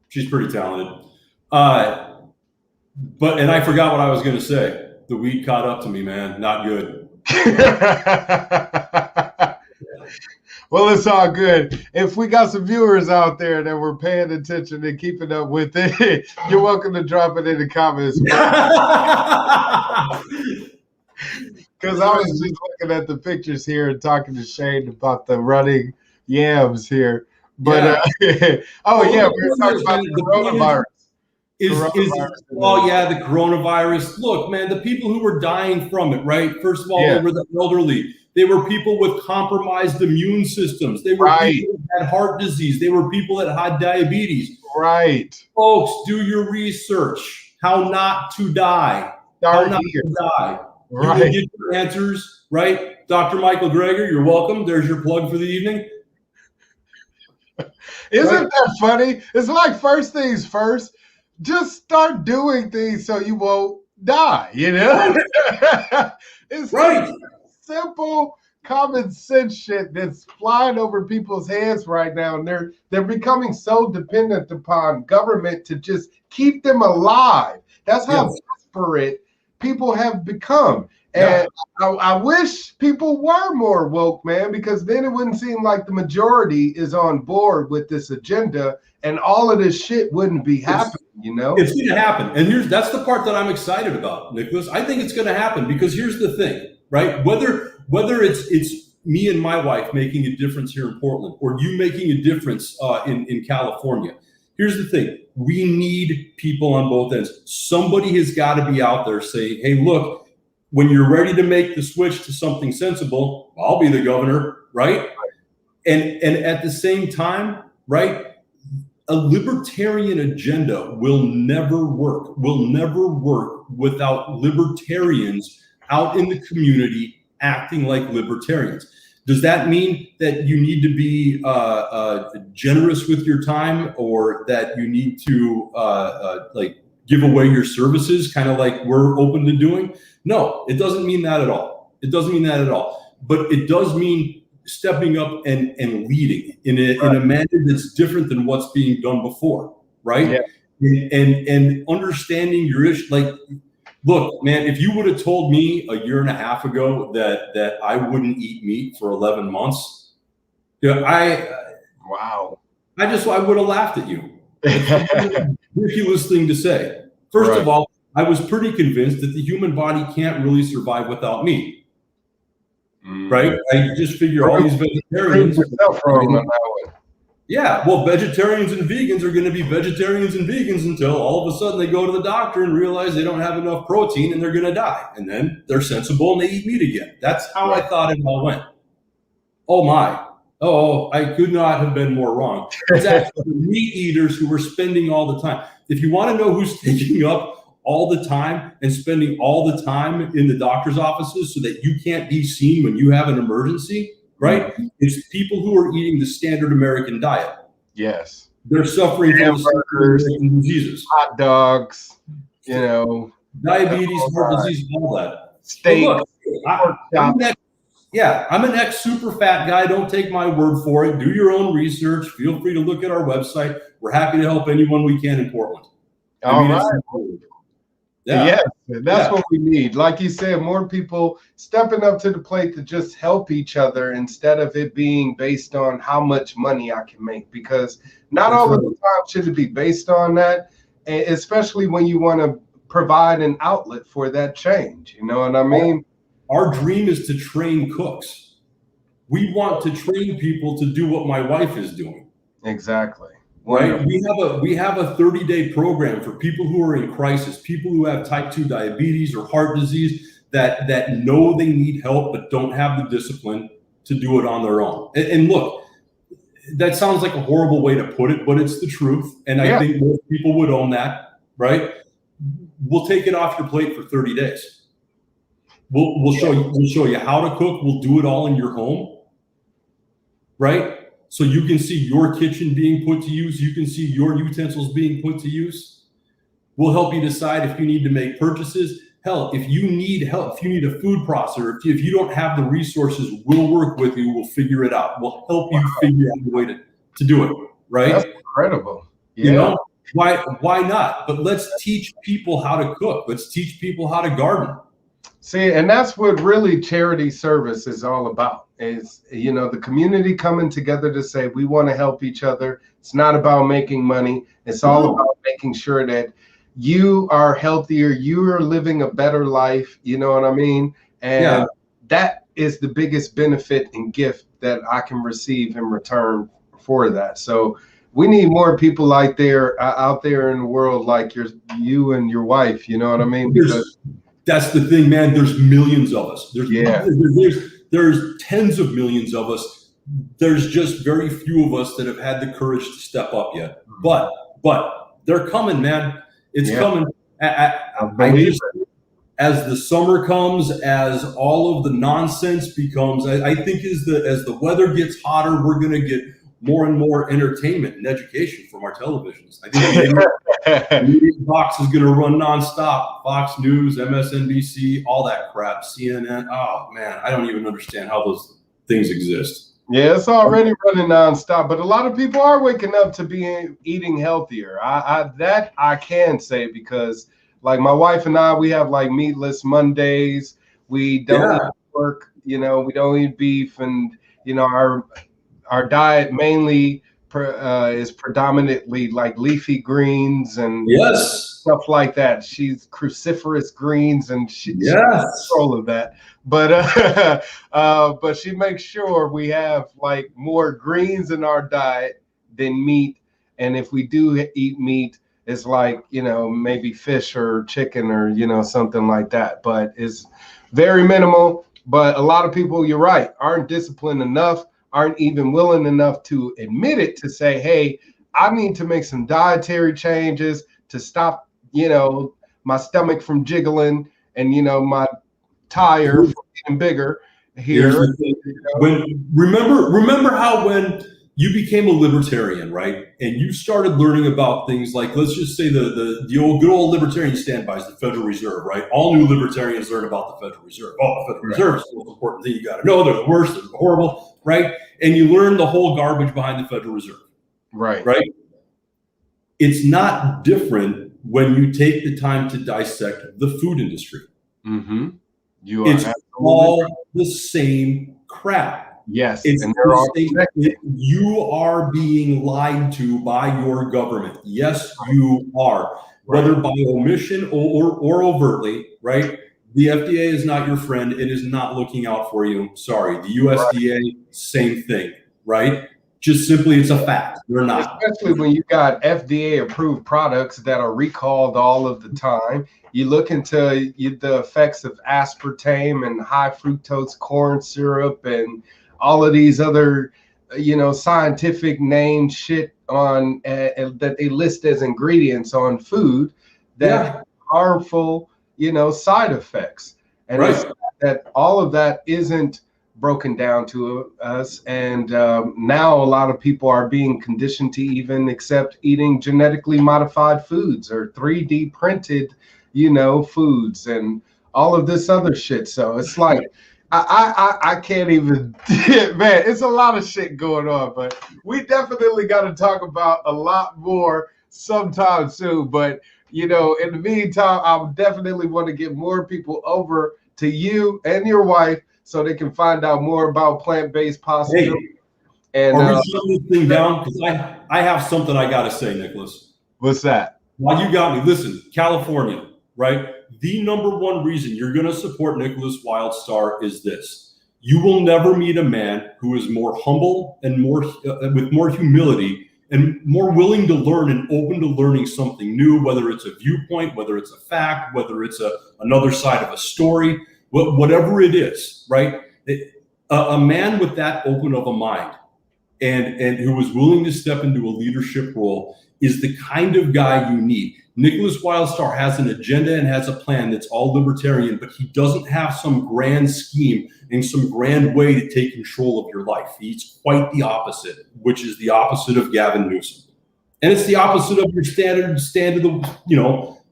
she's pretty talented. And I forgot what I was going to say. The weed caught up to me, man. Not good. Well, it's all good. If we got some viewers out there that were paying attention and keeping up with it, you're welcome to drop it in the comments. Because I was just looking at the pictures here and talking to Shane about the running yams here. But we were talking about the coronavirus. The coronavirus. Look, man, the people who were dying from it, right? First of all, they were the elderly. They were people with compromised immune systems. They were people that had heart disease. They were people that had diabetes. Right. Folks, do your research. How not to die. How not to die. Right. You will get your answers, right? Dr. Michael Greger, you're welcome. There's your plug for the evening. Isn't that funny? It's like first things first. Just start doing things so you won't die, you know? It's Right. simple common sense shit that's flying over people's heads right now, and they're becoming so dependent upon government to just keep them alive. That's how desperate people have become. And I wish people were more woke, man, because then it wouldn't seem like the majority is on board with this agenda, and all of this shit wouldn't be happening, you know? It's going to happen. And that's the part that I'm excited about, Nicholas. I think it's going to happen because here's the thing, right? Whether it's me and my wife making a difference here in Portland or you making a difference in California, here's the thing. We need people on both ends. Somebody has got to be out there saying, hey, look, when you're ready to make the switch to something sensible, I'll be the governor, right? And at the same time, right, a libertarian agenda will never work without libertarians out in the community acting like libertarians. Does that mean that you need to be generous with your time, or that you need to like give away your services, kind of like we're open to doing? No, it doesn't mean that at all. It doesn't mean that at all. But it does mean stepping up and leading in a manner that's different than what's being done before, right? Yeah. And understanding your issue. Like, look, man, if you would have told me a year and a half ago that I wouldn't eat meat for 11 months, I would have laughed at you. It's a ridiculous thing to say. First of all, I was pretty convinced that the human body can't really survive without meat. Right? I just figure all these vegetarians. Yeah, well, vegetarians and vegans are going to be vegetarians and vegans until all of a sudden they go to the doctor and realize they don't have enough protein and they're going to die. And then they're sensible and they eat meat again. That's how I thought it all went. Oh my. Oh, I could not have been more wrong. It's actually the meat eaters who were spending all the time. If you want to know who's taking up all the time and spending all the time in the doctor's offices so that you can't be seen when you have an emergency, right? It's people who are eating the standard American diet. Yes. They're suffering from the diseases. Hot dogs, you know. Diabetes, heart disease, all that. Steak. Look, I'm an ex-super fat guy. Don't take my word for it. Do your own research. Feel free to look at our website. We're happy to help anyone we can in Portland. All right. Yeah, that's what we need. Like you said, more people stepping up to the plate to just help each other instead of it being based on how much money I can make. Because not all of the time should it be based on that, especially when you want to provide an outlet for that change. You know what I mean? Our dream is to train cooks. We want to train people to do what my wife is doing. Exactly. Right. We have a 30-day program for people who are in crisis, people who have type 2 diabetes or heart disease that know they need help but don't have the discipline to do it on their own. And look, that sounds like a horrible way to put it, but it's the truth. And I think most people would own that, right? We'll take it off your plate for 30 days. We'll show you how to cook. We'll do it all in your home, right? So you can see your kitchen being put to use. You can see your utensils being put to use. We'll help you decide if you need to make purchases. Hell, if you need help, if you need a food processor, if you don't have the resources, we'll work with you. We'll figure it out. We'll help you figure out a way to do it, right? That's incredible. Yeah. You know, why not? But let's teach people how to cook. Let's teach people how to garden. See, and that's what really charity service is all about. Is, you know, the community coming together to say we want to help each other. It's not about making money. It's all about making sure that you are healthier, you are living a better life. You know what I mean? And that is the biggest benefit and gift that I can receive in return for that. So we need more people out there in the world like you and your wife. You know what I mean? Because that's the thing, man. There's millions of us. There's tens of millions of us. There's just very few of us that have had the courage to step up yet. But they're coming, man. It's coming. As the summer comes, as all of the nonsense becomes, I think as the weather gets hotter, we're gonna get more and more entertainment and education from our televisions. I think the media box is going to run nonstop. Fox News, MSNBC, all that crap, CNN. Oh man, I don't even understand how those things exist. Yeah, it's already running nonstop, but a lot of people are waking up to be eating healthier. I can say, because like my wife and I, we have like meatless Mondays. We don't work, we don't eat beef, and our diet mainly is predominantly like leafy greens and stuff like that. She's cruciferous greens, and she has control of that. But she makes sure we have like more greens in our diet than meat. And if we do eat meat, it's like, maybe fish or chicken or, something like that. But it's very minimal. But a lot of people, you're right, aren't disciplined enough, aren't even willing enough to admit it, to say, hey, I need to make some dietary changes to stop, my stomach from jiggling and, my tire from getting bigger here. Remember how when you became a libertarian, right? And you started learning about things like, let's just say the old good old libertarian standbys, the Federal Reserve, right? All new libertarians learn about the Federal Reserve. Oh, the Federal Reserve is the most important thing you got to know. They're the worst, they're horrible, right? And you learn the whole garbage behind the Federal Reserve. Right. It's not different when you take the time to dissect the food industry. Mm-hmm. It's all the same crap. Yes, it's you are being lied to by your government. Yes, you are, whether by omission or overtly, right? The FDA is not your friend. It is not looking out for you. Sorry. The USDA, same thing, right? Just simply, it's a fact. They're not. Especially when you got FDA approved products that are recalled all of the time. You look into the effects of aspartame and high fructose corn syrup and all of these other, scientific name shit on that they list as ingredients on food that have harmful, side effects. And that all of that isn't broken down to us. And now a lot of people are being conditioned to even accept eating genetically modified foods or 3D printed, foods and all of this other shit. So it's like, I can't even, man, it's a lot of shit going on, but we definitely got to talk about a lot more sometime soon. But, in the meantime, I definitely want to get more people over to you and your wife so they can find out more about plant-based possibilities. Hey, are we shutting this thing down? Because I have something I got to say, Nicholas. What's that? Well, you got me. Listen, California, right? The number one reason you're going to support Nicholas Wildstar is this. You will never meet a man who is more humble and with more humility and more willing to learn and open to learning something new, whether it's a viewpoint, whether it's a fact, whether it's another side of a story, whatever it is, right? A man with that open of a mind and who is willing to step into a leadership role is the kind of guy you need. Nicholas Wildstar has an agenda and has a plan that's all libertarian, but he doesn't have some grand scheme and some grand way to take control of your life. He's quite the opposite, which is the opposite of Gavin Newsom. And it's the opposite of your standard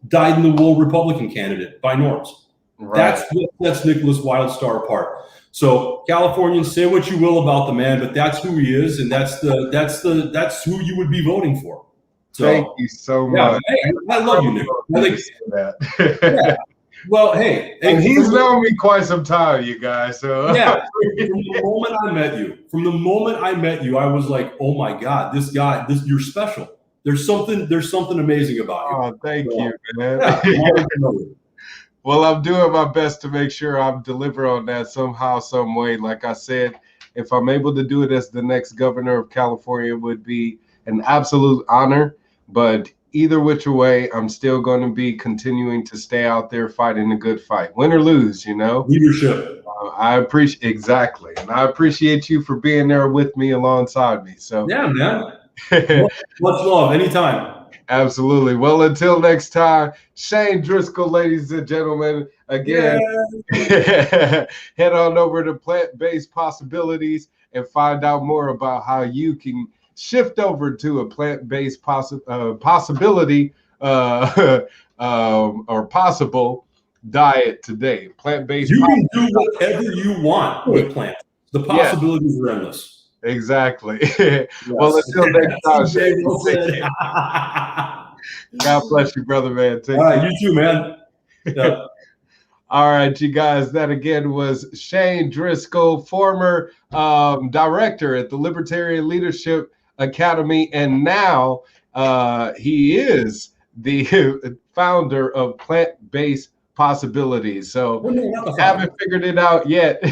dyed-in-the-wool Republican candidate by norms. Right. That's what sets Nicholas Wildstar apart. So Californians, say what you will about the man, but that's who he is, and that's who you would be voting for. So, thank you so much. Hey, I love you, Nick. That. Well, hey, and he's known me quite some time, you guys. So from the moment I met you, I was like, oh my God, you're special. There's something amazing about you. Oh, thank you, man. Well, I'm doing my best to make sure I'm deliver on that somehow, some way. Like I said, if I'm able to do it as the next governor of California, it would be an absolute honor. But either which way, I'm still going to be continuing to stay out there fighting a good fight, win or lose, Leadership. I appreciate exactly, and I appreciate you for being there with me alongside me. So yeah, man. Much love, anytime. Absolutely. Well, until next time, Shane Driscoll, ladies and gentlemen, again, head on over to Plant-Based Possibilities and find out more about how you can shift over to a plant-based possibility or possible diet today. Plant-based. You can do whatever you want with plants. The possibilities are endless. Exactly. Yes. Well, until next time, Shane. Well said. God bless you, brother, man. All right, you too, man. Yeah. All right, you guys. That again was Shane Driscoll, former director at the Libertarian Leadership Academy, and now he is the founder of Plant-Based Possibilities. So haven't figured it out yet.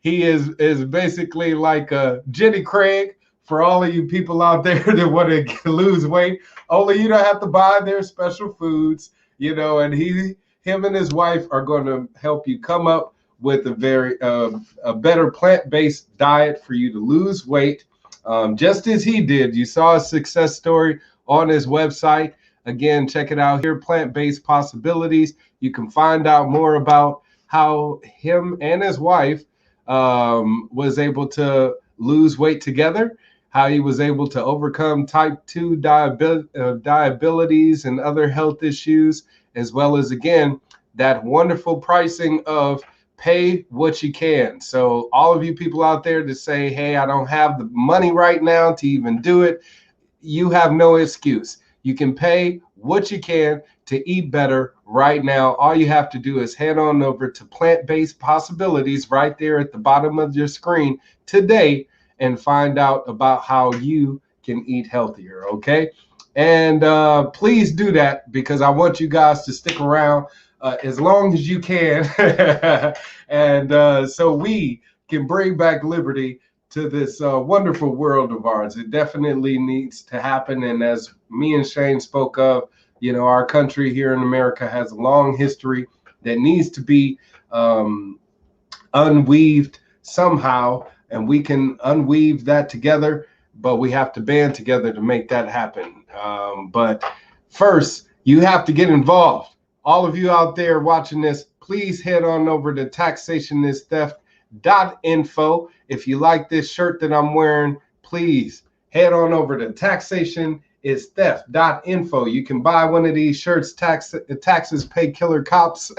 He is basically like Jenny Craig for all of you people out there that want to lose weight. Only you don't have to buy their special foods, you know, and him and his wife are going to help you come up with a better plant-based diet for you to lose weight, just as he did. You saw a success story on his website. Again, check it out here, Plant-Based Possibilities. You can find out more about how him and his wife was able to lose weight together, how he was able to overcome type 2 diabetes and other health issues, as well as, again, that wonderful pricing of pay what you can. So all of you people out there that say, hey, I don't have the money right now to even do it, you have no excuse. You can pay what you can to eat better right now. All you have to do is head on over to Plant-Based Possibilities right there at the bottom of your screen today and find out about how you can eat healthier, okay? And please do that, because I want you guys to stick around as long as you can. And so we can bring back liberty to this wonderful world of ours. It definitely needs to happen. And as me and Shane spoke of, you know, our country here in America has a long history that needs to be unweaved somehow. And we can unweave that together, but we have to band together to make that happen. But first, you have to get involved. All of you out there watching this, please head on over to taxationistheft.info. If you like this shirt that I'm wearing, please head on over to taxationistheft.info. You can buy one of these shirts, Taxes Pay Killer Cops,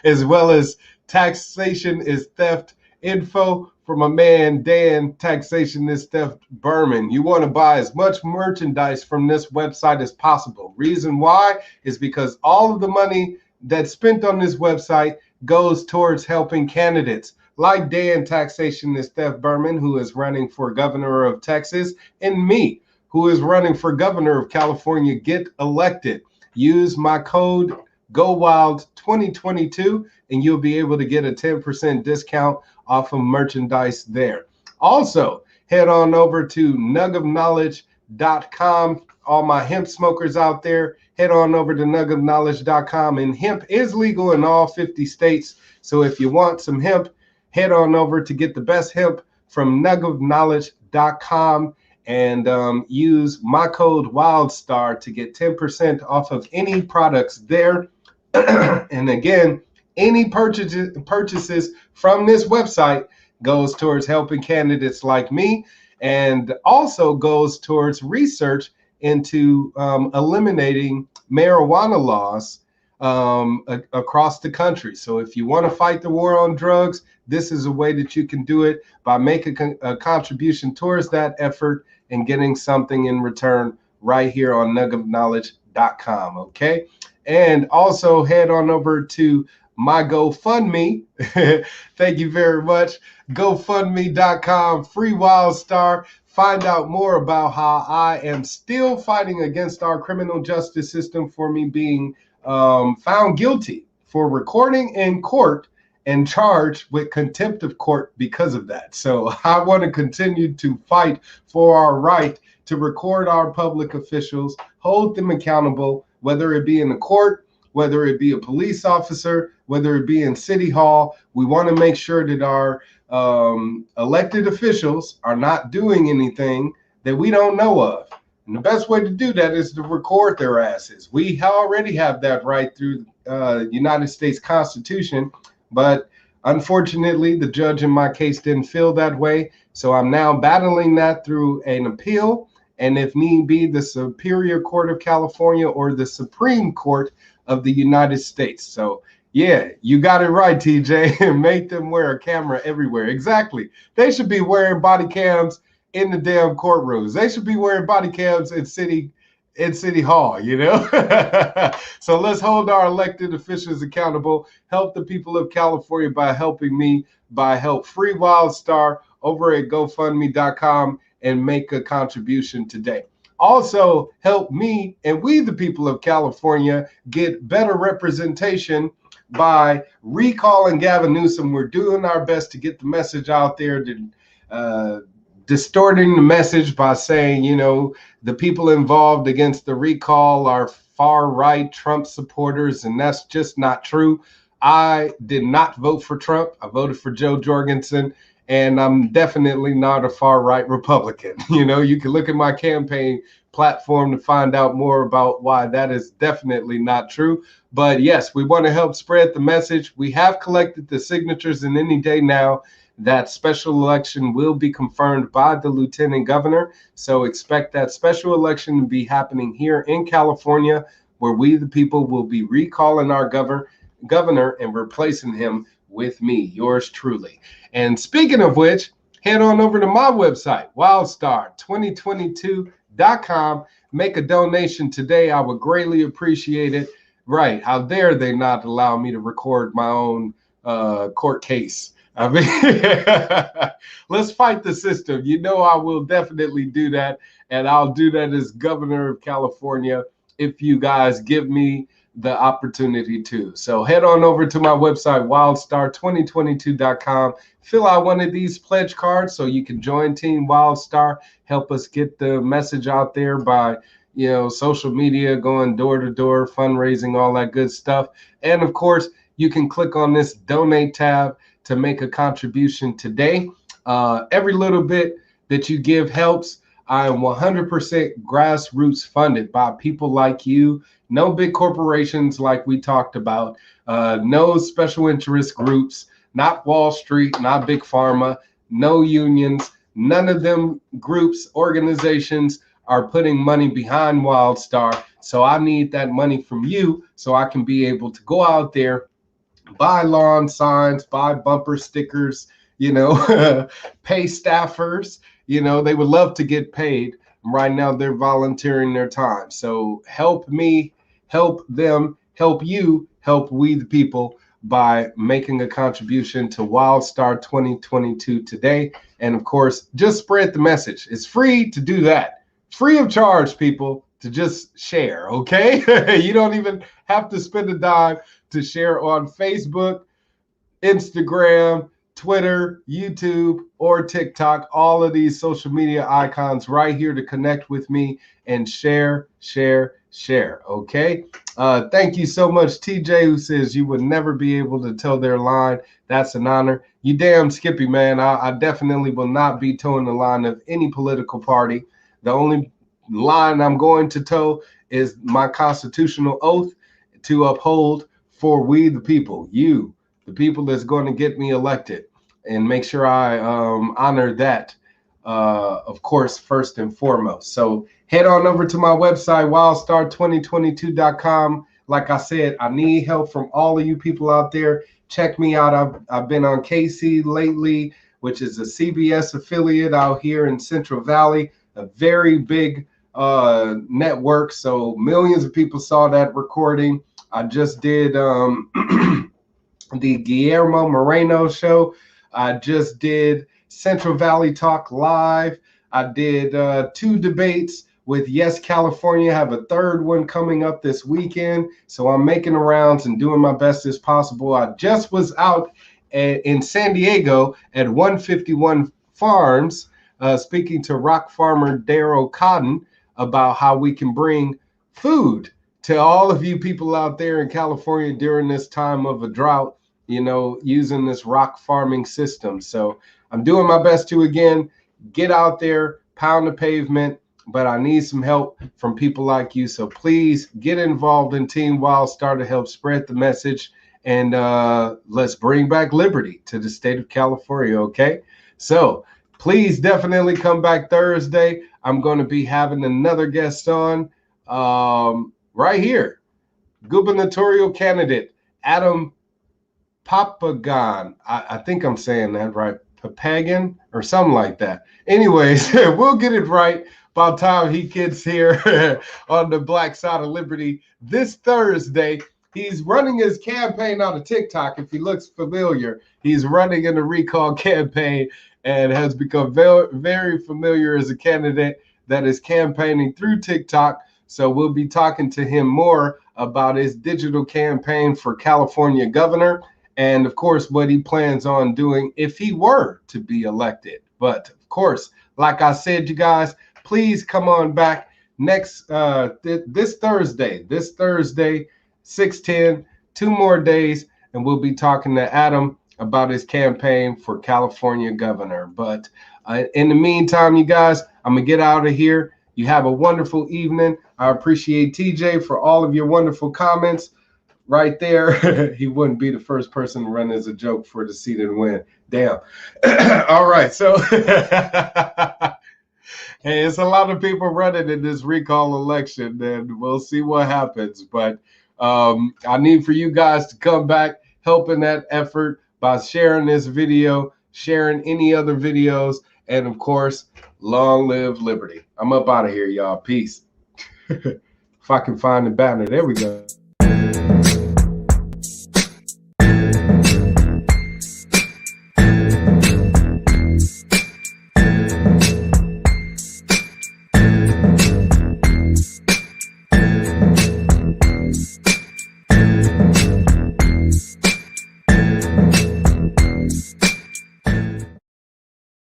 as well as Taxation is Theft Info from a man, Dan, Taxation is Theft Berman. You want to buy as much merchandise from this website as possible. Reason why is because all of the money that's spent on this website goes towards helping candidates like Dan, Taxation is Theft Berman, who is running for governor of Texas, and me, who is running for governor of California, get elected. Use my code GoWild2022 and you'll be able to get a 10% discount off of merchandise there. Also, head on over to nugofknowledge.com. All my hemp smokers out there, head on over to nugofknowledge.com. And hemp is legal in all 50 states. So if you want some hemp, head on over to get the best hemp from nugofknowledge.com and use my code Wildstar to get 10% off of any products there. And again, any purchases from this website goes towards helping candidates like me, and also goes towards research into eliminating marijuana laws across the country. So if you want to fight the war on drugs, this is a way that you can do it by making a contribution towards that effort and getting something in return right here on nugofknowledge.com, okay? And also head on over to my GoFundMe. Thank you very much. GoFundMe.com, free Wildstar. Find out more about how I am still fighting against our criminal justice system for me being found guilty for recording in court and charged with contempt of court because of that. So I want to continue to fight for our right to record our public officials, hold them accountable, whether it be in the court, whether it be a police officer, whether it be in City Hall. We want to make sure that our elected officials are not doing anything that we don't know of. And the best way to do that is to record their asses. We already have that right through the United States Constitution, but Unfortunately, the judge in my case didn't feel that way. So I'm now battling that through an appeal. And if need be, the Superior Court of California or the Supreme Court of the United States. So yeah, you got it right, TJ. Make them wear a camera everywhere. Exactly. They should be wearing body cams in the damn courtrooms. They should be wearing body cams in City Hall, you know? So let's hold our elected officials accountable. Help the people of California by helping me, by help Free Wildstar over at GoFundMe.com and make a contribution today. Also, help me and we, the people of California, get better representation by recalling Gavin Newsom. We're doing our best to get the message out there, distorting the message by saying, you know, the people involved against the recall are far-right Trump supporters, and that's just not true. I did not vote for Trump. I voted for Joe Jorgensen, and I'm definitely not a far-right Republican. You know, you can look at my campaign platform to find out more about why that is definitely not true. But yes, we want to help spread the message. We have collected the signatures, and any day now that special election will be confirmed by the lieutenant governor. So expect that special election to be happening here in California, where we, the people, will be recalling our governor and replacing him with me, yours truly. And speaking of which, head on over to my website, wildstar2022.com. Make a donation today. I would greatly appreciate it. Right. How dare they not allow me to record my own court case? I mean, let's fight the system. You know, I will definitely do that. And I'll do that as governor of California if you guys give me the opportunity to. So head on over to my website, wildstar2022.com. Fill out one of these pledge cards so you can join Team Wildstar. Help us get the message out there by, you know, social media, going door to door, fundraising, all that good stuff. And of course, you can click on this donate tab to make a contribution today. Every little bit that you give helps. I am 100% grassroots funded by people like you. No big corporations like we talked about. No special interest groups. Not Wall Street. Not Big Pharma. No unions. None of them groups, organizations are putting money behind Wildstar. So I need that money from you so I can be able to go out there, buy lawn signs, buy bumper stickers, you know, pay staffers. You know, they would love to get paid. Right now, they're volunteering their time. So help me, help them, help you, help we the people by making a contribution to Wildstar 2022 today. And of course, just spread the message. It's free to do that. Free of charge, people, to just share, okay? You don't even have to spend a dime to share on Facebook, Instagram, Twitter, YouTube, or TikTok. All of these social media icons right here to connect with me and share, okay? Thank you so much, TJ, who says you would never be able to toe their line. That's an honor. You damn Skippy, man. I definitely will not be toeing the line of any political party. The only line I'm going to toe is my constitutional oath to uphold for we the people, you, the people that's going to get me elected, and make sure I honor that, of course, first and foremost. So head on over to my website, wildstar2022.com. Like I said, I need help from all of you people out there. Check me out. I've been on KC lately, which is a CBS affiliate out here in Central Valley, a very big network. So millions of people saw that recording. I just did the Guillermo Moreno show. I just did Central Valley Talk Live. I did 2 debates with Yes California. I have a 3rd one coming up this weekend. So I'm making the rounds and doing my best as possible. I just was out in San Diego at 151 Farms speaking to rock farmer Daryl Cotton about how we can bring food to all of you people out there in California during this time of a drought, you know, using this rock farming system. So I'm doing my best to, again, get out there, pound the pavement, but I need some help from people like you. So please get involved in Team Wildstar to help spread the message and let's bring back liberty to the state of California, okay? So please definitely come back Thursday. I'm going to be having another guest on right here, gubernatorial candidate Adam Papagan. I think I'm saying that right. Papagan or something like that. Anyways, we'll get it right by the time he gets here on the Black Side of Liberty this Thursday. He's running his campaign out of TikTok. If he looks familiar, he's running in the recall campaign and has become very, very familiar as a candidate that is campaigning through TikTok. So we'll be talking to him more about his digital campaign for California governor, and of course, what he plans on doing if he were to be elected. But of course, like I said, you guys, please come on back next this Thursday, 6/10, 2 more days, and we'll be talking to Adam about his campaign for California governor. But in the meantime, you guys, I'm gonna get out of here. You have a wonderful evening. I appreciate TJ for all of your wonderful comments. Right there, he wouldn't be the first person to run as a joke for the seat and win. Damn. All right, so hey, it's a lot of people running in this recall election, and we'll see what happens. But I need for you guys to come back, help in that effort by sharing this video, sharing any other videos, and of course, long live liberty. I'm up out of here, y'all. Peace. If I can find the banner, there we go.